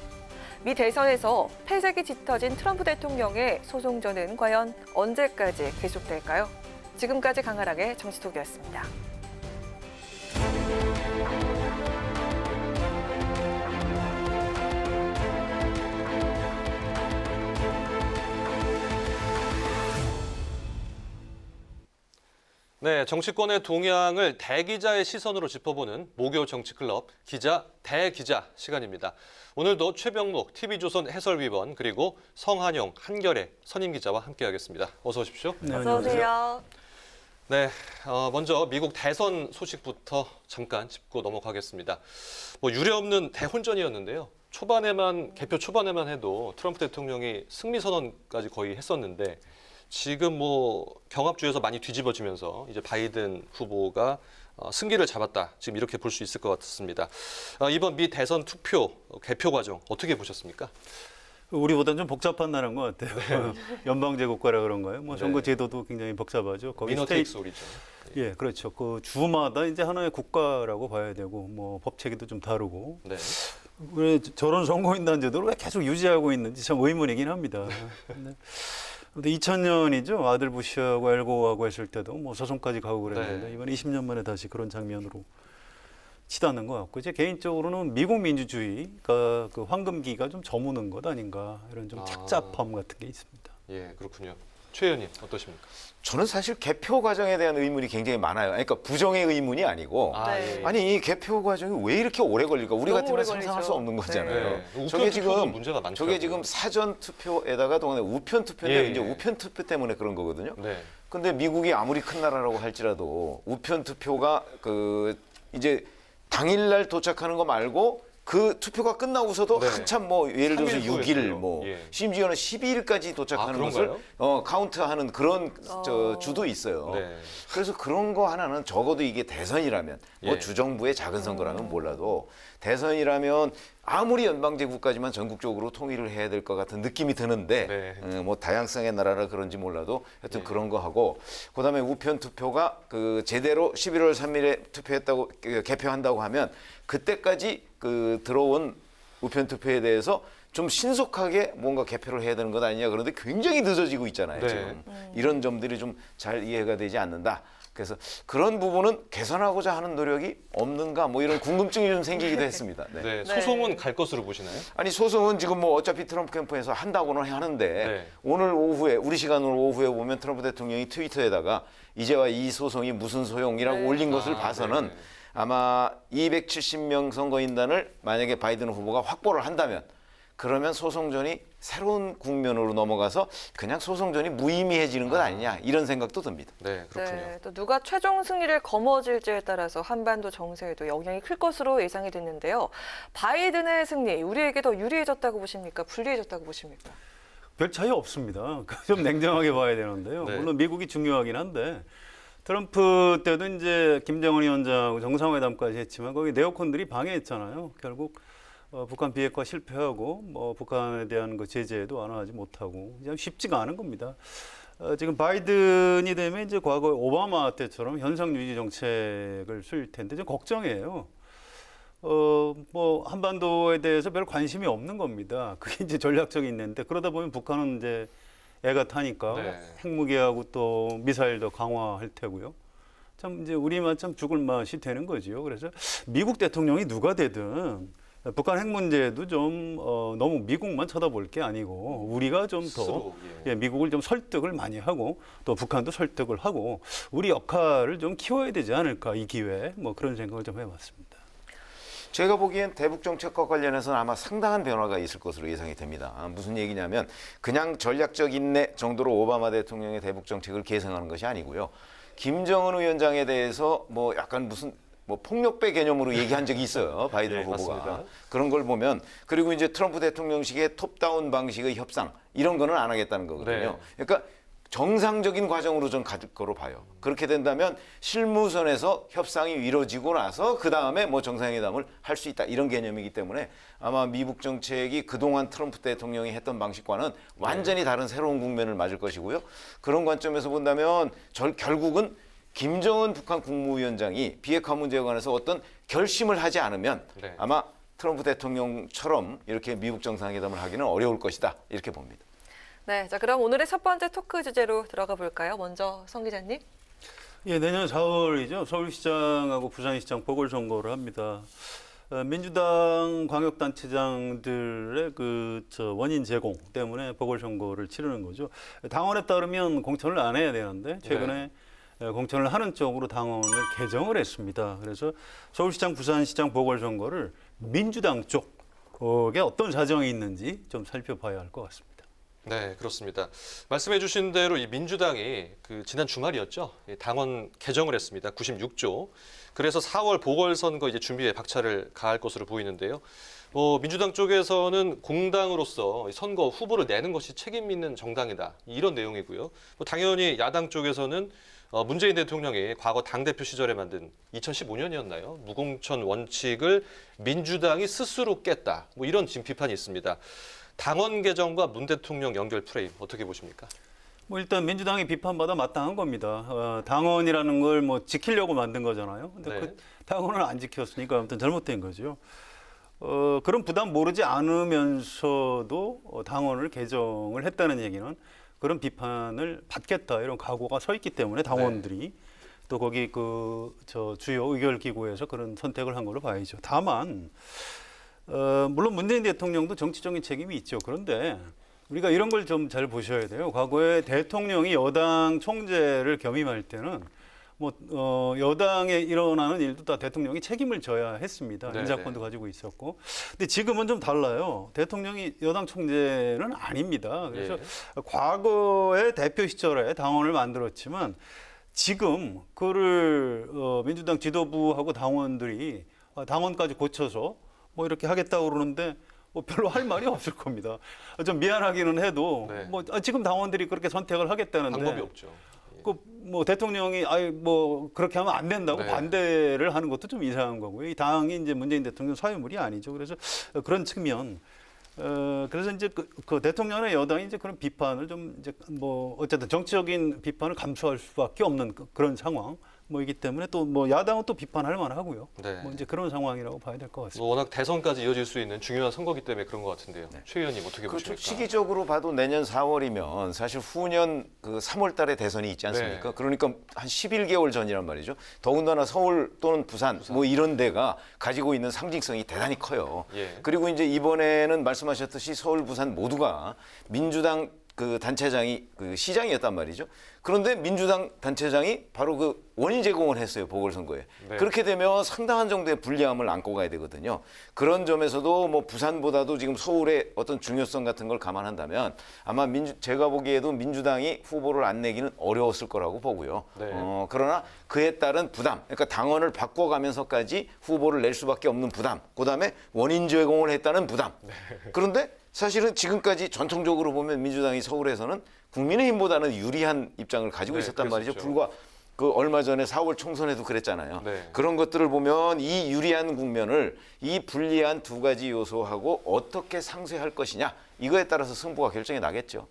미 대선에서 패색이 짙어진 트럼프 대통령의 소송전은 과연 언제까지 계속될까요? 지금까지 강하락의 정치톡이었습니다. 네, 정치권의 동향을 대기자의 시선으로 짚어보는 목요 정치클럽 기자 대기자 시간입니다. 오늘도 최병록 TV조선 해설위원 그리고 성한용 한겨레 선임 기자와 함께하겠습니다. 어서 오십시오. 네, 어서 오세요. 네, 먼저 미국 대선 소식부터 잠깐 짚고 넘어가겠습니다. 유례없는 대혼전이었는데요. 개표 초반에만 해도 트럼프 대통령이 승리 선언까지 거의 했었는데 지금 경합주에서 많이 뒤집어지면서 이제 바이든 후보가 승기를 잡았다. 지금 이렇게 볼 수 있을 것 같습니다. 이번 미 대선 투표 개표 과정 어떻게 보셨습니까? 우리보다는 좀 복잡한 나라인 것 같아요. 연방제 국가라 그런가요? 선거 제도도 굉장히 복잡하죠. 거기 위너 테이크 소리죠. 예, 그렇죠. 그 주마다 이제 하나의 국가라고 봐야 되고 법 체계도 좀 다르고. 네. 왜 저런 선거인단 제도를 왜 계속 유지하고 있는지 참 의문이긴 합니다. 근데 2000년이죠. 아들 부시하고 엘고하고 했을 때도 소송까지 가고 그랬는데 네. 이번 20년 만에 다시 그런 장면으로 치닫는 것 같고, 제 개인적으로는 미국 민주주의가 그 황금기가 좀 저무는 것 아닌가 이런 좀 착잡함 같은 게 있습니다. 예, 그렇군요. 최 의원님 어떠십니까? 저는 사실 개표 과정에 대한 의문이 굉장히 많아요. 그러니까 부정의 의문이 아니고 아니 이 개표 과정이 왜 이렇게 오래 걸릴까? 우리 같으면 상상할 수 없는 거잖아요. 네. 저게 지금 문제가 많더라고요. 저게 지금 사전 투표에다가 동안에 우편 투표인데 이제 우편 투표 때문에 그런 거거든요. 네. 근데 미국이 아무리 큰 나라라고 할지라도 우편 투표가 이제 당일날 도착하는 거 말고 그 투표가 끝나고서도 한참 예를 들어서 6일 심지어는 12일까지 도착하는 것을 카운트하는 그런 주도 있어요. 네. 그래서 그런 거 하나는 적어도 이게 대선이라면 주정부의 작은 선거라면 몰라도 대선이라면 아무리 연방제 국가지만 전국적으로 통일을 해야 될 것 같은 느낌이 드는데 다양성의 나라라 그런지 몰라도 하여튼 그런 거 하고 그다음에 우편 투표가 제대로 11월 3일에 투표했다고 개표한다고 하면 그때까지 들어온 우편 투표에 대해서 좀 신속하게 뭔가 개표를 해야 되는 것 아니냐. 그런데 굉장히 늦어지고 있잖아요. 지금 이런 점들이 좀 잘 이해가 되지 않는다. 그래서 그런 부분은 개선하고자 하는 노력이 없는가 이런 궁금증이 좀 생기기도 했습니다. 네, 소송은 갈 것으로 보시나요? 아니 소송은 지금 어차피 트럼프 캠프에서 한다고는 하는데 오늘 오후에 우리 시간으로 오후에 보면 트럼프 대통령이 트위터에다가 이제와 이 소송이 무슨 소용이라고 올린 것을 봐서는 아마 270명 선거인단을 만약에 바이든 후보가 확보를 한다면 그러면 소송전이 새로운 국면으로 넘어가서 그냥 소송전이 무의미해지는 것 아니냐 이런 생각도 듭니다. 네, 그렇군요. 네, 또 누가 최종 승리를 거머쥘지에 따라서 한반도 정세에도 영향이 클 것으로 예상이 됐는데요. 바이든의 승리, 우리에게 더 유리해졌다고 보십니까? 불리해졌다고 보십니까? 별 차이 없습니다. 좀 냉정하게 봐야 되는데요. 물론 미국이 중요하긴 한데 트럼프 때도 이제 김정은 위원장하고 정상회담까지 했지만 거기 네오콘들이 방해했잖아요. 결국 북한 비핵화 실패하고 북한에 대한 제재도 완화하지 못하고 쉽지가 않은 겁니다. 지금 바이든이 되면 이제 과거 오바마 때처럼 현상 유지 정책을 쓸 텐데 좀 걱정이에요. 한반도에 대해서 별 관심이 없는 겁니다. 그게 이제 전략적인 인내인데 그러다 보면 북한은 이제 애가 타니까 핵무기하고 또 미사일도 강화할 테고요. 참 이제 우리만 참 죽을 맛이 되는 거죠. 그래서 미국 대통령이 누가 되든 북한 핵 문제도 좀 너무 미국만 쳐다볼 게 아니고 우리가 좀 더 미국을 좀 설득을 많이 하고 또 북한도 설득을 하고 우리 역할을 좀 키워야 되지 않을까 이 기회에 그런 생각을 좀 해봤습니다. 제가 보기엔 대북 정책과 관련해서는 아마 상당한 변화가 있을 것으로 예상이 됩니다. 무슨 얘기냐면 그냥 전략적 인내 정도로 오바마 대통령의 대북 정책을 계승하는 것이 아니고요. 김정은 위원장에 대해서 약간 무슨 폭력배 개념으로 얘기한 적이 있어요. 바이든 후보가. 맞습니다. 그런 걸 보면 그리고 이제 트럼프 대통령식의 톱다운 방식의 협상 이런 거는 안 하겠다는 거거든요. 그러니까 정상적인 과정으로 좀 갈 거로 봐요. 그렇게 된다면 실무선에서 협상이 이루어지고 나서 그 다음에 뭐 정상회담을 할 수 있다 이런 개념이기 때문에 아마 미국 정책이 그동안 트럼프 대통령이 했던 방식과는 완전히 다른 새로운 국면을 맞을 것이고요. 그런 관점에서 본다면 결국은 김정은 북한 국무위원장이 비핵화 문제에 관해서 어떤 결심을 하지 않으면 아마 트럼프 대통령처럼 이렇게 미국 정상회담을 하기는 어려울 것이다 이렇게 봅니다. 네, 자 그럼 오늘의 첫 번째 토크 주제로 들어가 볼까요? 먼저 성 기자님. 예, 내년 4월이죠. 서울시장하고 부산시장 보궐선거를 합니다. 민주당 광역단체장들의 원인 제공 때문에 보궐선거를 치르는 거죠. 당원에 따르면 공천을 안 해야 되는데 최근에 공천을 하는 쪽으로 당원을 개정을 했습니다. 그래서 서울시장, 부산시장 보궐선거를 민주당 쪽에 어떤 사정이 있는지 좀 살펴봐야 할 것 같습니다. 네, 그렇습니다. 말씀해 주신 대로 이 민주당이 지난 주말이었죠. 당원 개정을 했습니다. 96조. 그래서 4월 보궐선거 이제 준비에 박차를 가할 것으로 보이는데요. 민주당 쪽에서는 공당으로서 선거 후보를 내는 것이 책임 있는 정당이다. 이런 내용이고요. 당연히 야당 쪽에서는 문재인 대통령이 과거 당대표 시절에 만든 2015년이었나요? 무공천 원칙을 민주당이 스스로 깼다. 이런 지금 비판이 있습니다. 당원 개정과 문 대통령 연결 프레임 어떻게 보십니까? 일단 민주당이 비판받아 마땅한 겁니다. 당원이라는 걸 지키려고 만든 거잖아요. 근데 그 당원을 안 지켰으니까 아무튼 잘못된 거죠. 그런 부담 모르지 않으면서도 당원을 개정을 했다는 얘기는 그런 비판을 받겠다 이런 각오가 서 있기 때문에 당원들이 또 거기 주요 의결기구에서 그런 선택을 한 걸로 봐야죠. 다만 물론 문재인 대통령도 정치적인 책임이 있죠. 그런데 우리가 이런 걸 좀 잘 보셔야 돼요. 과거에 대통령이 여당 총재를 겸임할 때는 여당에 일어나는 일도 다 대통령이 책임을 져야 했습니다. 인사권도 가지고 있었고. 근데 지금은 좀 달라요. 대통령이 여당 총재는 아닙니다. 그래서 과거의 대표 시절에 당원을 만들었지만 지금 그를 민주당 지도부하고 당원들이 당원까지 고쳐서 이렇게 하겠다고 그러는데 별로 할 말이 없을 겁니다. 좀 미안하기는 해도 지금 당원들이 그렇게 선택을 하겠다는데 방법이 없죠. 대통령이 그렇게 하면 안 된다고 반대를 하는 것도 좀 이상한 거고요. 이 당이 이제 문재인 대통령 사회물이 아니죠. 그래서 그런 측면. 그래서 이제 그 대통령의 여당이 이제 그런 비판을 좀 이제 어쨌든 정치적인 비판을 감수할 수밖에 없는 그런 상황. 이기 때문에 또 야당은 또 비판할 만하고요. 이제 그런 상황이라고 봐야 될 것 같습니다. 워낙 대선까지 이어질 수 있는 중요한 선거기 때문에 그런 것 같은데요. 최 의원님 어떻게 보십니까? 시기적으로 봐도 내년 4월이면 사실 후년 3월 달에 대선이 있지 않습니까? 그러니까 한 11개월 전이란 말이죠. 더군다나 서울 또는 부산 이런 데가 가지고 있는 상징성이 대단히 커요. 그리고 이제 이번에는 말씀하셨듯이 서울, 부산 모두가 민주당 단체장이 시장이었단 말이죠. 그런데 민주당 단체장이 바로 원인 제공을 했어요. 보궐선거에. 그렇게 되면 상당한 정도의 불리함을 안고 가야 되거든요. 그런 점에서도 부산보다도 지금 서울의 어떤 중요성 같은 걸 감안한다면 아마 제가 보기에도 민주당이 후보를 안 내기는 어려웠을 거라고 보고요. 그러나 그에 따른 부담, 그러니까 당원을 바꿔가면서까지 후보를 낼 수밖에 없는 부담, 그다음에 원인 제공을 했다는 부담. 그런데 사실은 지금까지 전통적으로 보면 민주당이 서울에서는 국민의힘보다는 유리한 입장을 가지고 있었단 말이죠. 불과 얼마 전에 4월 총선에도 그랬잖아요. 그런 것들을 보면 이 유리한 국면을 이 불리한 두 가지 요소하고 어떻게 상쇄할 것이냐 이거에 따라서 승부가 결정이 나겠죠.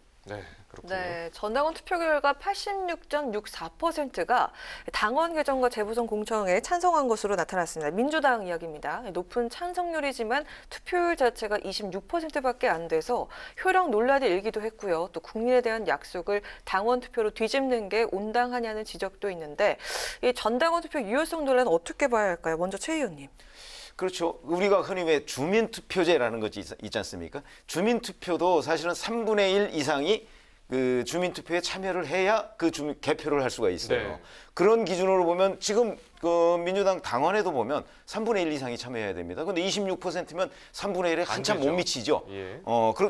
그렇군요. 전당원 투표 결과 86.64%가 당원 개정과 재보선 공천에 찬성한 것으로 나타났습니다. 민주당 이야기입니다. 높은 찬성률이지만 투표율 자체가 26%밖에 안 돼서 효력 논란이 일기도 했고요. 또 국민에 대한 약속을 당원 투표로 뒤집는 게 온당하냐는 지적도 있는데 이 전당원 투표 유효성 논란은 어떻게 봐야 할까요? 먼저 최 의원님. 그렇죠. 우리가 흔히 왜 주민투표제라는 것이 있지 않습니까? 주민투표도 사실은 3분의 1 이상이 주민투표에 참여를 해야 개표를 할 수가 있어요. 그런 기준으로 보면 지금 민주당 당원에도 보면 3분의 1 이상이 참여해야 됩니다. 그런데 26%면 3분의 1에 한참 못 미치죠.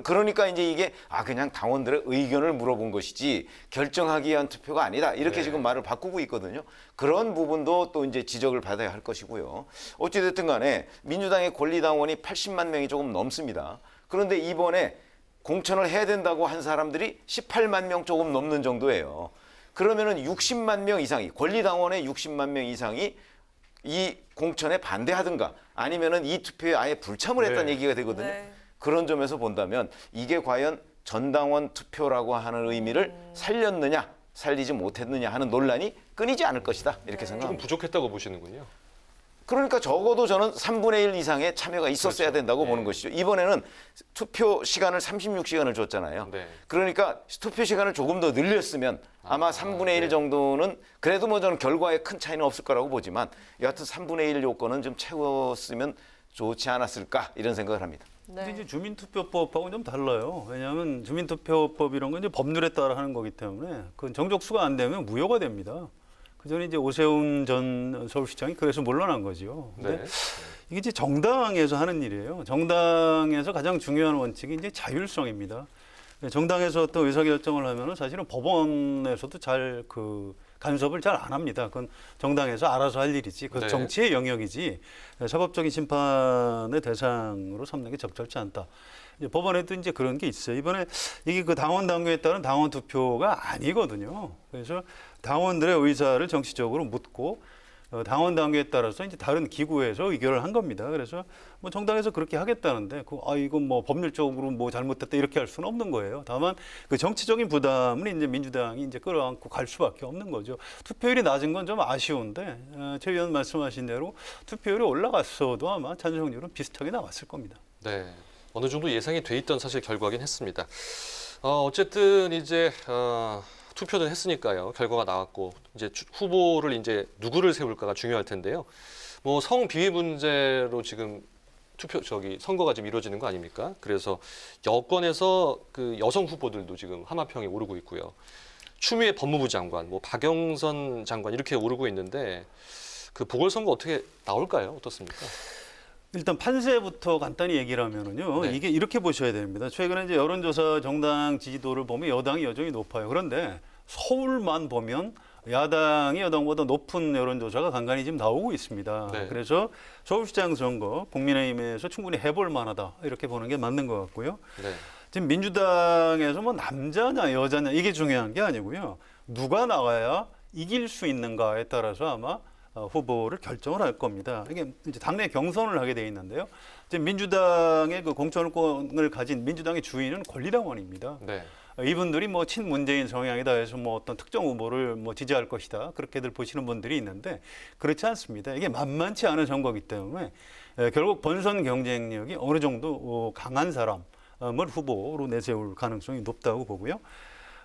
그러니까 이제 이게 그냥 당원들의 의견을 물어본 것이지 결정하기 위한 투표가 아니다. 이렇게 지금 말을 바꾸고 있거든요. 그런 부분도 또 이제 지적을 받아야 할 것이고요. 어찌됐든 간에 민주당의 권리당원이 80만 명이 조금 넘습니다. 그런데 이번에 공천을 해야 된다고 한 사람들이 18만 명 조금 넘는 정도예요. 그러면은 60만 명 이상이, 권리당원의 60만 명 이상이 이 공천에 반대하든가 아니면은 이 투표에 아예 불참을 했다는 얘기가 되거든요. 그런 점에서 본다면 이게 과연 전당원 투표라고 하는 의미를 살렸느냐 살리지 못했느냐 하는 논란이 끊이지 않을 것이다 이렇게 조금 생각합니다. 부족했다고 보시는군요. 그러니까 적어도 저는 3분의 1 이상의 참여가 있었어야 된다고 보는 것이죠. 이번에는 투표 시간을 36시간을 줬잖아요. 그러니까 투표 시간을 조금 더 늘렸으면 아마 3분의 1 정도는 그래도 뭐 저는 결과에 큰 차이는 없을 거라고 보지만 여하튼 3분의 1 요건은 좀 채웠으면 좋지 않았을까 이런 생각을 합니다. 근데 이제 주민투표법하고는 좀 달라요. 왜냐하면 주민투표법 이런 건 이제 법률에 따라 하는 거기 때문에 그 정족수가 안 되면 무효가 됩니다. 그 전에 이제 오세훈 전 서울시장이 그래서 물러난 거죠. 근데 이게 이제 정당에서 하는 일이에요. 정당에서 가장 중요한 원칙이 이제 자율성입니다. 정당에서 어떤 의사결정을 하면은 사실은 법원에서도 잘 그 간섭을 잘 안 합니다. 그건 정당에서 알아서 할 일이지. 그건 정치의 영역이지. 사법적인 심판의 대상으로 삼는 게 적절치 않다. 이제 법원에도 이제 그런 게 있어요. 이번에 이게 그 당원 당규에 따른 당원 투표가 아니거든요. 그래서 당원들의 의사를 정치적으로 묻고 당원 당규에 따라서 이제 다른 기구에서 의결을 한 겁니다. 그래서 뭐 정당에서 그렇게 하겠다는데 이건 뭐 법률적으로 뭐 잘못됐다 이렇게 할 수는 없는 거예요. 다만 그 정치적인 부담은 이제 민주당이 이제 끌어안고 갈 수밖에 없는 거죠. 투표율이 낮은 건 좀 아쉬운데 최 의원 말씀하신 대로 투표율이 올라갔어도 아마 찬성률은 비슷하게 나왔을 겁니다. 네, 어느 정도 예상이 돼 있던 사실 결과긴 했습니다. 어쨌든 이제 투표는 했으니까요. 결과가 나왔고 이제 후보를 이제 누구를 세울까가 중요할 텐데요. 뭐 성비위 문제로 지금 선거가 지금 이루어지는 거 아닙니까? 그래서 여권에서 그 여성 후보들도 지금 하마평에 오르고 있고요. 추미애 법무부 장관, 뭐 박영선 장관 이렇게 오르고 있는데 그 보궐선거 어떻게 나올까요? 어떻습니까? 일단 판세부터 간단히 얘기를 하면은요. 이게 이렇게 보셔야 됩니다. 최근에 이제 여론조사 정당 지지도를 보면 여당이 여전히 높아요. 그런데 서울만 보면 야당이 여당보다 높은 여론조사가 간간히 지금 나오고 있습니다. 그래서 서울시장 선거 국민의힘에서 충분히 해볼 만하다 이렇게 보는 게 맞는 것 같고요. 지금 민주당에서 뭐 남자냐 여자냐 이게 중요한 게 아니고요. 누가 나와야 이길 수 있는가에 따라서 아마 후보를 결정을 할 겁니다. 이게 이제 당내 경선을 하게 돼 있는데요. 지금 민주당의 그 공천권을 가진 민주당의 주인은 권리당원입니다. 이분들이 뭐 친문재인 성향이다 해서 뭐 어떤 특정 후보를 뭐 지지할 것이다 그렇게들 보시는 분들이 있는데 그렇지 않습니다. 이게 만만치 않은 선거이기 때문에 결국 본선 경쟁력이 어느 정도 강한 사람을 후보로 내세울 가능성이 높다고 보고요.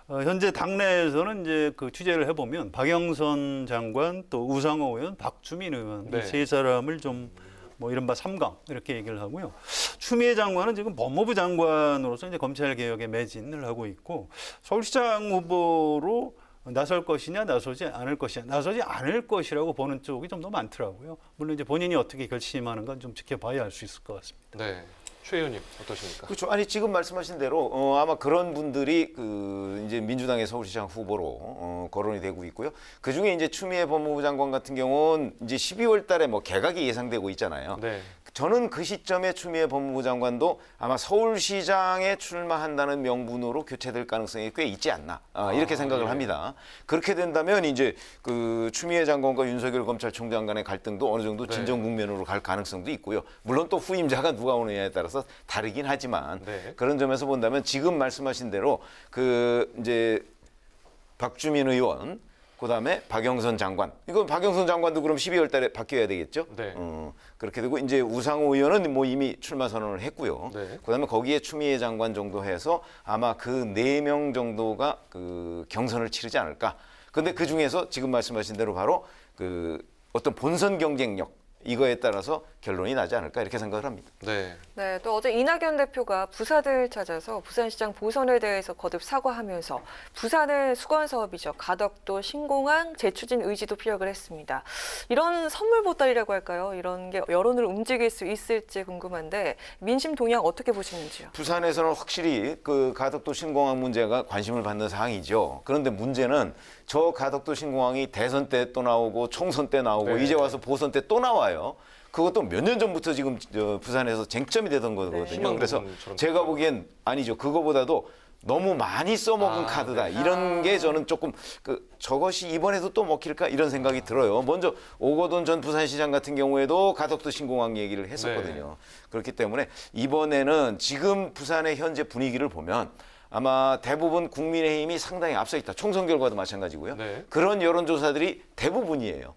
현재 당내에서는 이제 그 취재를 해보면 박영선 장관 또 우상호 의원, 박주민 의원 이 세 사람을 좀 뭐 이른바 3강 이렇게 얘기를 하고요. 추미애 장관은 지금 법무부 장관으로서 이제 검찰 개혁에 매진을 하고 있고 서울시장 후보로 나설 것이냐 나서지 않을 것이냐 나서지 않을 것이라고 보는 쪽이 좀 더 많더라고요. 물론 이제 본인이 어떻게 결심하는 건 좀 지켜봐야 알 수 있을 것 같습니다. 네. 최 의원님 어떠십니까? 그렇죠. 아니 지금 말씀하신 대로 아마 그런 분들이 이제 민주당의 서울시장 후보로 거론이 되고 있고요. 그 중에 이제 추미애 법무부 장관 같은 경우는 이제 12월달에 뭐 개각이 예상되고 있잖아요. 저는 그 시점에 추미애 법무부 장관도 아마 서울시장에 출마한다는 명분으로 교체될 가능성이 꽤 있지 않나 이렇게 생각을 합니다. 그렇게 된다면 이제 그 추미애 장관과 윤석열 검찰총장 간의 갈등도 어느 정도 진정 국면으로 갈 가능성도 있고요. 물론 또 후임자가 누가 오느냐에 따라서 다르긴 하지만 그런 점에서 본다면 지금 말씀하신 대로 그 이제 박주민 의원 그다음에 박영선 장관. 이거 박영선 장관도 그럼 12월 달에 바뀌어야 되겠죠? 그렇게 되고 이제 우상호 의원은 뭐 이미 출마 선언을 했고요. 그다음에 거기에 추미애 장관 정도 해서 아마 그 4명 정도가 그 경선을 치르지 않을까. 근데 그 중에서 지금 말씀하신 대로 바로 그 어떤 본선 경쟁력 이거에 따라서 결론이 나지 않을까 이렇게 생각을 합니다. 네, 또 어제 이낙연 대표가 부사들 찾아서 부산시장 보선에 대해서 거듭 사과하면서 부산의 수건 사업이죠. 가덕도 신공항 재추진 의지도 피력을 했습니다. 이런 선물 보따리라고 할까요? 이런 게 여론을 움직일 수 있을지 궁금한데 민심 동향 어떻게 보시는지요? 부산에서는 확실히 그 가덕도 신공항 문제가 관심을 받는 사항이죠. 그런데 문제는 저 가덕도 신공항이 대선 때 또 나오고 총선 때 나오고 이제 와서 보선 때 또 나와요. 그것도 몇 년 전부터 지금 부산에서 쟁점이 되던 거거든요. 그래서 제가 보기엔 아니죠. 그거보다도 너무 많이 써먹은 카드다. 이런 게 저는 조금 저것이 이번에도 또 먹힐까 이런 생각이 들어요. 먼저 오거돈 전 부산시장 같은 경우에도 가덕도 신공항 얘기를 했었거든요. 그렇기 때문에 이번에는 지금 부산의 현재 분위기를 보면 아마 대부분 국민의힘이 상당히 앞서 있다. 총선 결과도 마찬가지고요. 그런 여론조사들이 대부분이에요.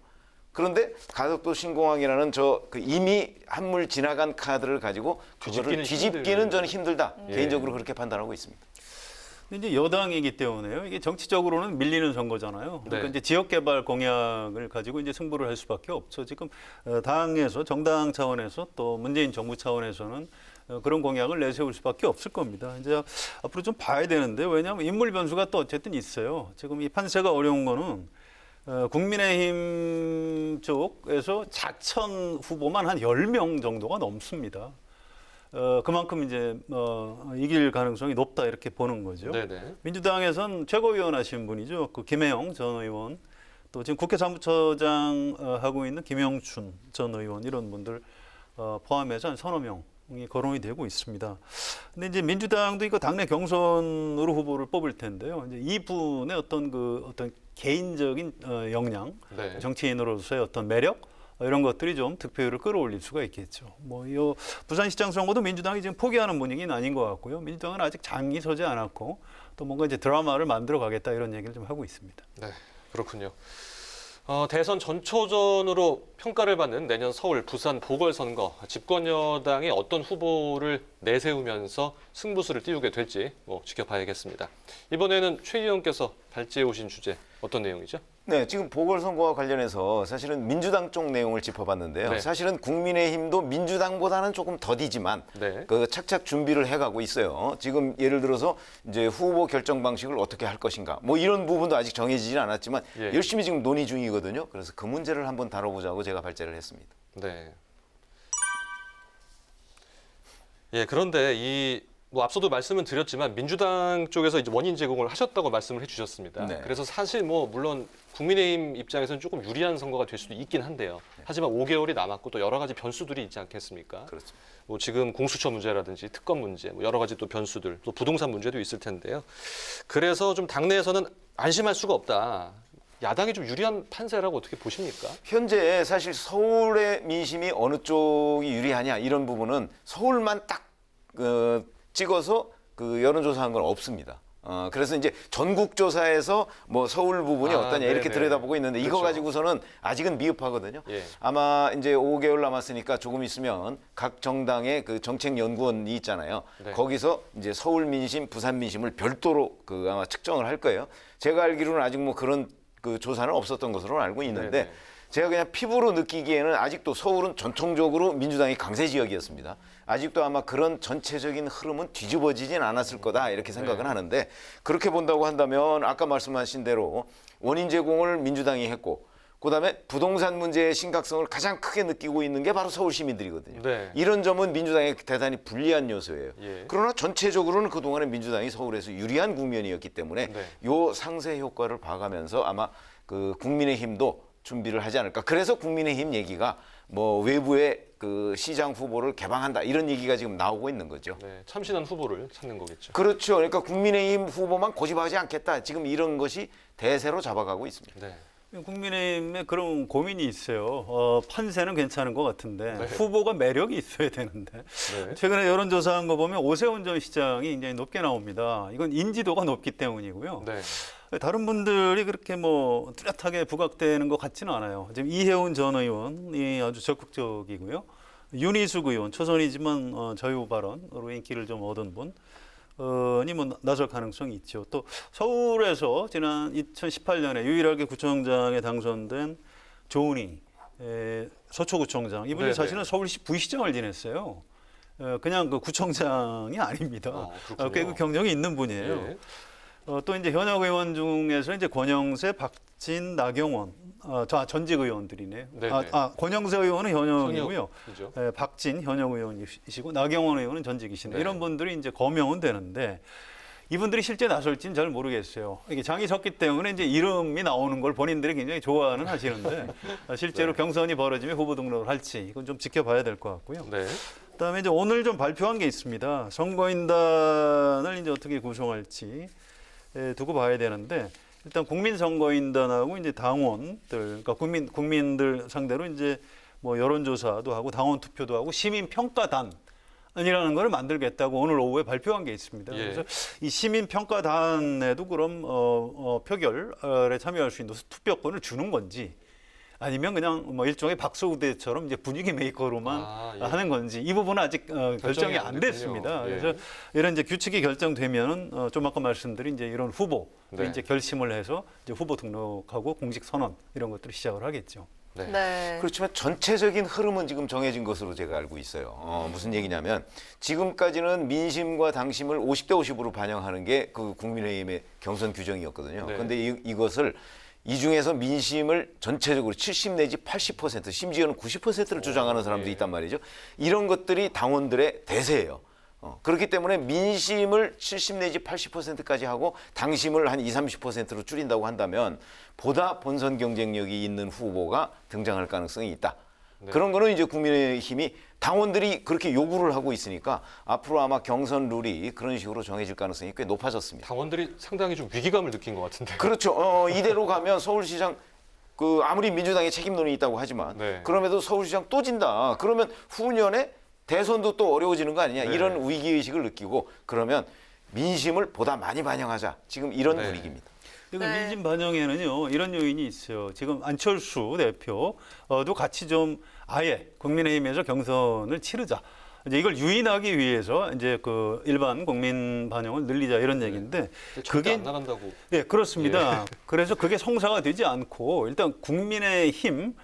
그런데 가덕도 신공항이라는 이미 한물 지나간 카드를 가지고 그거를 뒤집기는 저는 힘들다. 개인적으로 그렇게 판단하고 있습니다. 근데 이제 여당이기 때문에요. 이게 정치적으로는 밀리는 선거잖아요. 그러니까 이제 지역 개발 공약을 가지고 이제 승부를 할 수밖에 없죠. 지금 당에서 정당 차원에서 또 문재인 정부 차원에서는 그런 공약을 내세울 수밖에 없을 겁니다. 이제 앞으로 좀 봐야 되는데 왜냐하면 인물 변수가 또 어쨌든 있어요. 지금 이 판세가 어려운 거는 국민의힘 쪽에서 자천 후보만 한 10명 정도가 넘습니다. 그만큼 이제 이길 가능성이 높다 이렇게 보는 거죠. 민주당에선 최고위원 하신 분이죠. 그 김혜영 전 의원, 또 지금 국회 사무처장 하고 있는 김영춘 전 의원 이런 분들 포함해서 한 서너 명이 거론이 되고 있습니다. 근데 이제 민주당도 이거 당내 경선으로 후보를 뽑을 텐데요. 이제 이분의 어떤 개인적인 역량, 정치인으로서의 어떤 매력 이런 것들이 좀 득표율을 끌어올릴 수가 있겠죠. 이 부산시장 선거도 민주당이 지금 포기하는 분위기는 아닌 것 같고요. 민주당은 아직 장이 서지 않았고 또 뭔가 이제 드라마를 만들어 가겠다 이런 얘기를 좀 하고 있습니다. 네, 그렇군요. 대선 전초전으로 평가를 받는 내년 서울, 부산 보궐선거, 집권 여당이 어떤 후보를 내세우면서 승부수를 띄우게 될지 지켜봐야겠습니다. 이번에는 최 의원께서 발제해 오신 주제 어떤 내용이죠? 네, 지금 보궐선거와 관련해서 사실은 민주당 쪽 내용을 짚어봤는데요. 사실은 국민의힘도 민주당보다는 조금 더디지만 착착 준비를 해가고 있어요. 지금 예를 들어서 이제 후보 결정 방식을 어떻게 할 것인가, 이런 부분도 아직 정해지진 않았지만 열심히 지금 논의 중이거든요. 그래서 그 문제를 한번 다뤄보자고 제가 발제를 했습니다. 네. 그런데 앞서도 말씀은 드렸지만 민주당 쪽에서 이제 원인 제공을 하셨다고 말씀을 해주셨습니다. 그래서 사실 물론 국민의힘 입장에서는 조금 유리한 선거가 될 수도 있긴 한데요. 하지만 5개월이 남았고 또 여러 가지 변수들이 있지 않겠습니까? 그렇죠. 지금 공수처 문제라든지 특검 문제, 여러 가지 또 변수들, 또 부동산 문제도 있을 텐데요. 그래서 좀 당내에서는 안심할 수가 없다. 야당이 좀 유리한 판세라고 어떻게 보십니까? 현재 사실 서울의 민심이 어느 쪽이 유리하냐 이런 부분은 서울만 딱 찍어서 여론조사한 건 없습니다. 그래서 이제 전국조사에서 서울 부분이 어떠냐 이렇게 들여다보고 있는데 이거 가지고서는 아직은 미흡하거든요. 아마 이제 5개월 남았으니까 조금 있으면 각 정당의 정책연구원이 있잖아요. 거기서 이제 서울 민심, 부산 민심을 별도로 아마 측정을 할 거예요. 제가 알기로는 아직 그런 조사는 없었던 것으로 알고 있는데 제가 그냥 피부로 느끼기에는 아직도 서울은 전통적으로 민주당이 강세 지역이었습니다. 아직도 아마 그런 전체적인 흐름은 뒤집어지진 않았을 거다 이렇게 생각은 하는데 그렇게 본다고 한다면 아까 말씀하신 대로 원인 제공을 민주당이 했고 그다음에 부동산 문제의 심각성을 가장 크게 느끼고 있는 게 바로 서울 시민들이거든요. 이런 점은 민주당에 대단히 불리한 요소예요. 그러나 전체적으로는 그동안에 민주당이 서울에서 유리한 국면이었기 때문에 요 상세 효과를 봐가면서 아마 국민의힘도 준비를 하지 않을까. 그래서 국민의힘 얘기가 외부의 시장 후보를 개방한다 이런 얘기가 지금 나오고 있는 거죠. 참신한 후보를 찾는 거겠죠. 그렇죠. 그러니까 국민의힘 후보만 고집하지 않겠다. 지금 이런 것이 대세로 잡아가고 있습니다. 국민의힘에 그런 고민이 있어요. 판세는 괜찮은 것 같은데 후보가 매력이 있어야 되는데 최근에 여론조사한 거 보면 오세훈 전 시장이 굉장히 높게 나옵니다. 이건 인지도가 높기 때문이고요. 다른 분들이 그렇게 뚜렷하게 부각되는 것 같지는 않아요. 지금 이혜훈 전 의원이 아주 적극적이고요. 윤희숙 의원, 초선이지만 자유 발언으로 인기를 좀 얻은 분. 이 나설 가능성이 있죠. 또 서울에서 지난 2018년에 유일하게 구청장에 당선된 조은희 서초구청장 이분이 사실은 서울시 부시장을 지냈어요. 그냥 구청장이 아닙니다. 꽤 경력이 있는 분이에요. 또 이제 현역 의원 중에서 이제 권영세, 박진, 나경원 전직 의원들이네요. 권영세 의원은 현역이고요. 박진 현역 의원이시고 나경원 의원은 전직이신데 이런 분들이 이제 거명은 되는데 이분들이 실제 나설지는 잘 모르겠어요. 이게 장이 섰기 때문에 이제 이름이 나오는 걸 본인들이 굉장히 좋아는 하시는데 실제로 경선이 벌어지면 후보 등록을 할지 이건 좀 지켜봐야 될 것 같고요. 네. 그다음에 이제 오늘 좀 발표한 게 있습니다. 선거인단을 이제 어떻게 구성할지 두고 봐야 되는데 일단 국민선거인단하고 이제 당원들, 그러니까 국민들 상대로 이제 뭐 여론조사도 하고 당원 투표도 하고 시민평가단. 이라는 걸 만들겠다고 오늘 오후에 발표한 게 있습니다. 예. 그래서 이 시민평가단에도 그럼 표결에 참여할 수 있는 투표권을 주는 건지 아니면 그냥 뭐 일종의 박수우대처럼 이제 분위기 메이커로만 하는 건지 이 부분은 아직 결정이 안 됐습니다. 예. 그래서 이런 이제 규칙이 결정되면은 좀 아까 말씀드린 이제 이런 후보 네. 이제 결심을 해서 이제 후보 등록하고 공식 선언 이런 것들을 시작을 하겠죠. 네. 네. 그렇지만 전체적인 흐름은 지금 정해진 것으로 제가 알고 있어요. 무슨 얘기냐면 지금까지는 민심과 당심을 50대 50으로 반영하는 게 그 국민의힘의 경선 규정이었거든요. 네. 그런데 이것을 이 중에서 민심을 전체적으로 70 내지 80% 심지어는 90%를 주장하는 사람도 있단 말이죠. 이런 것들이 당원들의 대세예요. 그렇기 때문에 민심을 70 내지 80%까지 하고 당심을 한 20, 30%로 줄인다고 한다면 보다 본선 경쟁력이 있는 후보가 등장할 가능성이 있다. 네. 그런 거는 이제 국민의힘이 당원들이 그렇게 요구를 하고 있으니까 앞으로 아마 경선 룰이 그런 식으로 정해질 가능성이 꽤 높아졌습니다. 당원들이 상당히 좀 위기감을 느낀 것 같은데. 그렇죠. 이대로 가면 서울시장 아무리 민주당의 책임론이 있다고 하지만 네. 그럼에도 서울시장 또 진다. 그러면 후년에 대선도 또 어려워지는 거 아니냐. 네. 이런 위기의식을 느끼고 그러면 민심을 보다 많이 반영하자. 지금 이런 네. 분위기입니다. 그리고 네. 민심 반영에는요 이런 요인이 있어요. 지금 안철수 대표도 같이 좀 아예 국민의힘에서 경선을 치르자. 이제 이걸 유인하기 위해서 이제 그 일반 국민 반영을 늘리자 이런 얘기인데 그게 안 나간다고. 네 그렇습니다. 그래서 그게 성사가 되지 않고 일단 국민의힘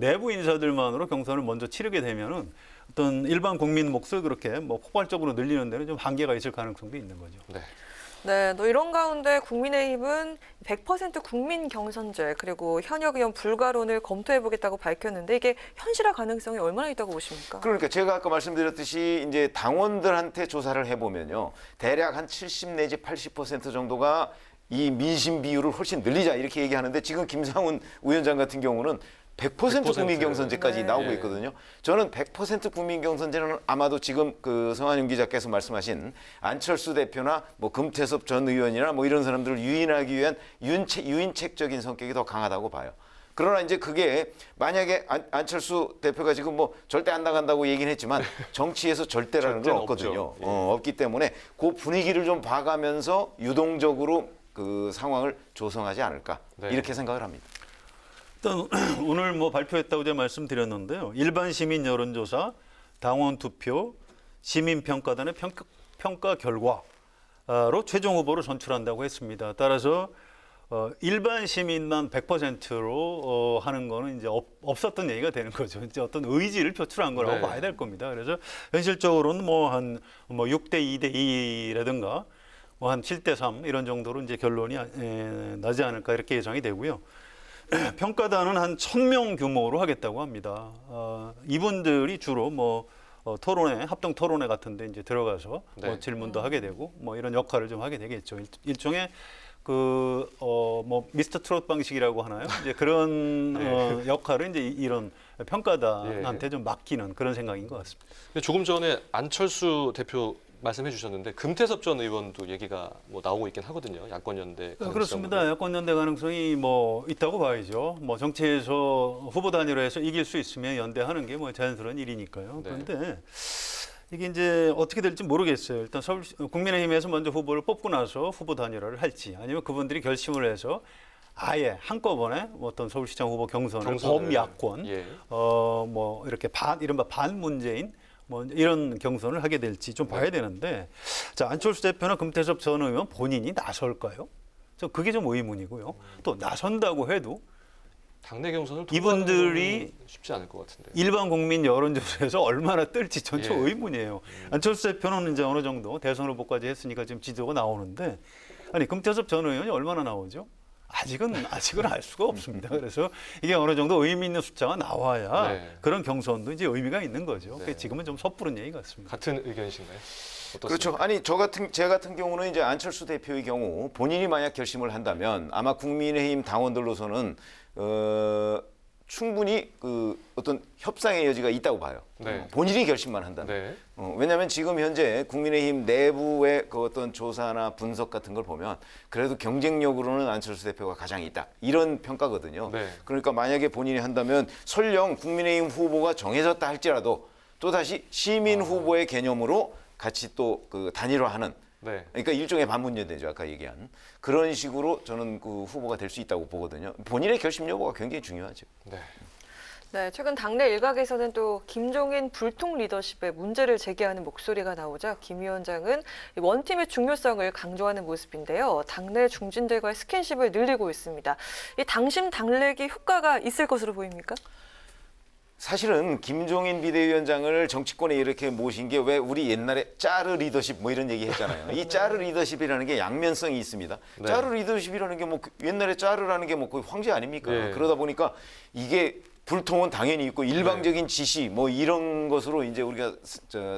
내부 인사들만으로 경선을 먼저 치르게 되면은 어떤 일반 국민 몫을 그렇게 뭐 폭발적으로 늘리는 데는 좀 한계가 있을 가능성도 있는 거죠. 네. 네, 또 이런 가운데 국민의힘은 100% 국민 경선제 그리고 현역 의원 불가론을 검토해보겠다고 밝혔는데 이게 현실화 가능성이 얼마나 있다고 보십니까? 그러니까 제가 아까 말씀드렸듯이 이제 당원들한테 조사를 해보면요. 대략 한 70 내지 80% 정도가 이 민심 비율을 훨씬 늘리자 이렇게 얘기하는데 지금 김상훈 위원장 같은 경우는 100% 국민경선제까지 네. 나오고 있거든요. 저는 100% 국민경선제는 아마도 지금 그 성한윤 기자께서 말씀하신 안철수 대표나 뭐 금태섭 전 의원이나 뭐 이런 사람들을 유인하기 위한 유인책적인 성격이 더 강하다고 봐요. 그러나 이제 그게 만약에 안철수 대표가 지금 뭐 절대 안 나간다고 얘기는 했지만 정치에서 절대라는 건 없거든요. 없기 때문에 그 분위기를 좀 봐가면서 유동적으로 그 상황을 조성하지 않을까 이렇게 생각을 합니다. 일단 오늘 뭐 발표했다고 제가 말씀드렸는데요. 일반 시민 여론조사, 당원 투표, 시민평가단의 평가 결과로 최종 후보를 선출한다고 했습니다. 따라서 일반 시민만 100%로 하는 거는 이제 없었던 얘기가 되는 거죠. 이제 어떤 의지를 표출한 거라고 봐야 될 겁니다. 그래서 현실적으로는 뭐 한 6대 2대 2라든가 뭐 한 7대 3 이런 정도로 이제 결론이 나지 않을까 이렇게 예상이 되고요. 평가단은 한 1000명 규모로 하겠다고 합니다. 이분들이 주로 뭐 토론회, 합동 토론회 같은데 이제 들어가서 뭐 질문도 하게 되고 뭐 이런 역할을 좀 하게 되겠죠. 일종의 뭐 미스터 트롯 방식이라고 하나요? 이제 그런 역할을 이제 이런 평가단한테 좀 맡기는 그런 생각인 것 같습니다. 조금 전에 안철수 대표 말씀해 주셨는데 금태섭 전 의원도 얘기가 뭐 나오고 있긴 하거든요. 야권연대 가능성으로. 그렇습니다. 야권연대 가능성이 뭐 있다고 봐야죠. 뭐 정치에서 후보 단위로 해서 이길 수 있으면 연대하는 게 뭐 자연스러운 일이니까요. 그런데 이게 이제 어떻게 될지 모르겠어요. 일단 국민의힘에서 먼저 후보를 뽑고 나서 후보 단일화를 할지 아니면 그분들이 결심을 해서 아예 한꺼번에 어떤 서울시장 후보 경선을 범야권, 뭐 이렇게 이른바 반문재인 뭐 이런 경선을 하게 될지 좀 봐야 되는데, 자 안철수 대표나 금태섭 전 의원 본인이 나설까요? 저 그게 좀 의문이고요. 또 나선다고 해도 당내 경선을 이분들이 쉽지 않을 것 같은데. 일반 국민 여론조사에서 얼마나 뜰지 전 좀 의문이에요. 안철수 대표는 이제 어느 정도 대선 후보까지 했으니까 지금 지도가 나오는데, 아니 금태섭 전 의원이 얼마나 나오죠? 아직은 알 수가 없습니다. 그래서 이게 어느 정도 의미 있는 숫자가 나와야 네. 그런 경선도 이제 의미가 있는 거죠. 지금은 좀 섣부른 얘기 같습니다. 같은 의견이신가요? 어떻습니까? 그렇죠. 아니 제 같은 경우는 이제 안철수 대표의 경우 본인이 만약 결심을 한다면 아마 국민의힘 당원들로서는 충분히 그 어떤 협상의 여지가 있다고 봐요. 네. 본인이 결심만 한다면. 왜냐하면 지금 현재 국민의힘 내부의 그 어떤 조사나 분석 같은 걸 보면 그래도 경쟁력으로는 안철수 대표가 가장 있다. 이런 평가거든요. 그러니까 만약에 본인이 한다면 설령 국민의힘 후보가 정해졌다 할지라도 또다시 시민 후보의 개념으로 같이 또 그 단일화하는 그러니까 일종의 반문여대죠. 아까 얘기한 그런 식으로 저는 그 후보가 될 수 있다고 보거든요. 본인의 결심 여부가 굉장히 중요하죠. 네, 최근 당내 일각에서는 또 김종인 불통 리더십에 문제를 제기하는 목소리가 나오자 김 위원장은 원팀의 중요성을 강조하는 모습인데요. 당내 중진들과의 스킨십을 늘리고 있습니다. 이 당심 당내기 효과가 있을 것으로 보입니까? 사실은 김종인 비대위원장을 정치권에 이렇게 모신 게 왜 우리 옛날에 짜르 리더십 뭐 이런 얘기 했잖아요. 이 짜르 리더십이라는 게 양면성이 있습니다. 짜르 리더십이라는 게 뭐 옛날에 짜르라는 게 뭐 거의 황제 아닙니까? 그러다 보니까 이게 불통은 당연히 있고 일방적인 지시 뭐 이런 것으로 이제 우리가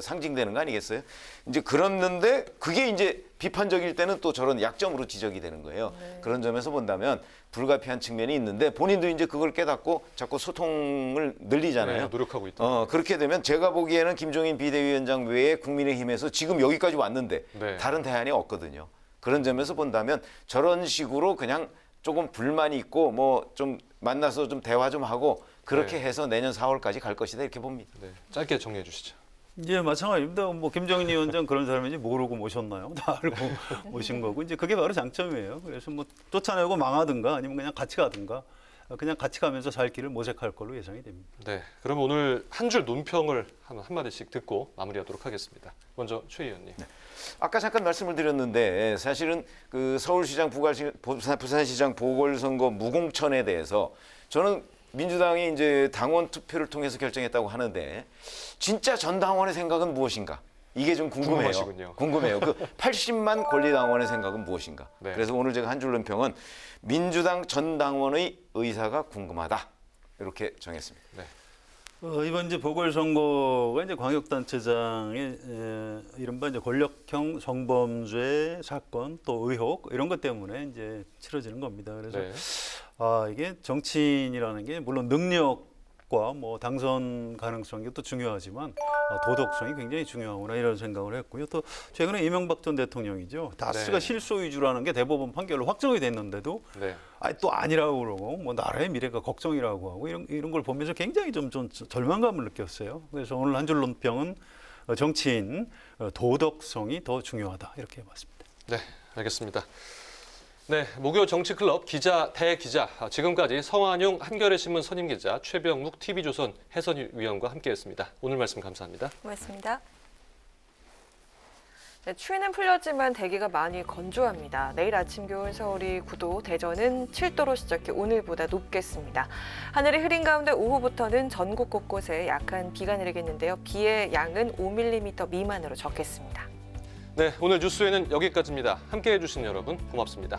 상징되는 거 아니겠어요? 이제 그랬는데 그게 이제 비판적일 때는 또 저런 약점으로 지적이 되는 거예요. 그런 점에서 본다면 불가피한 측면이 있는데 본인도 이제 그걸 깨닫고 자꾸 소통을 늘리잖아요. 노력하고 있다. 그렇게 되면 제가 보기에는 김종인 비대위원장 외에 국민의힘에서 지금 여기까지 왔는데 다른 대안이 없거든요. 그런 점에서 본다면 저런 식으로 그냥 조금 불만이 있고 뭐 좀 만나서 좀 대화 좀 하고 그렇게 해서 내년 4월까지 갈 것이다 이렇게 봅니다. 짧게 정리해 주시죠. 예, 마찬가지입니다. 뭐 김정인 위원장 그런 사람인지 모르고 모셨나요? 다 알고 모신 거고 이제 그게 바로 장점이에요. 그래서 뭐 쫓아내고 망하든가 아니면 그냥 같이 가든가 그냥 같이 가면서 살 길을 모색할 걸로 예상이 됩니다. 네, 그럼 오늘 한 줄 논평을 한마디씩 듣고 마무리하도록 하겠습니다. 먼저 최 의원님. 아까 잠깐 말씀을 드렸는데 사실은 그 서울시장 부산시장 보궐선거 무공천에 대해서 저는 민주당이 이제 당원 투표를 통해서 결정했다고 하는데 진짜 전 당원의 생각은 무엇인가? 이게 좀 궁금해요. 궁금하시군요. 궁금해요. 그 80만 권리당원의 생각은 무엇인가? 그래서 오늘 제가 한 줄 논평은 민주당 전 당원의 의사가 궁금하다. 이렇게 정했습니다. 이번 이제 보궐선거가 이제 광역단체장의 이른바 이제 권력형 성범죄 사건 또 의혹 이런 것 때문에 이제 치러지는 겁니다. 그래서 이게 정치인이라는 게 물론 능력과 뭐 당선 가능성이 또 중요하지만 도덕성이 굉장히 중요하구나 이런 생각을 했고요. 또 최근에 이명박 전 대통령이죠. 다스가 실소 위주라는 게 대법원 판결로 확정이 됐는데도 또 아니라고 그러고 뭐 나라의 미래가 걱정이라고 하고 이런 걸 보면서 굉장히 좀 절망감을 느꼈어요. 그래서 오늘 한 줄 논평은 정치인 도덕성이 더 중요하다 이렇게 해봤습니다. 네, 알겠습니다. 네, 목요 정치클럽 기자 대기자 지금까지 성한용 한겨레신문 선임기자 최병묵 TV조선 해설위원과 함께했습니다. 오늘 말씀 감사합니다. 고맙습니다. 네, 추위는 풀렸지만 대기가 많이 건조합니다. 내일 아침 기온 서울이 9도, 대전은 7도로 시작해 오늘보다 높겠습니다. 하늘이 흐린 가운데 오후부터는 전국 곳곳에 약한 비가 내리겠는데요. 비의 양은 5mm 미만으로 적겠습니다. 네, 오늘 뉴스에는 여기까지입니다. 함께해 주신 여러분 고맙습니다.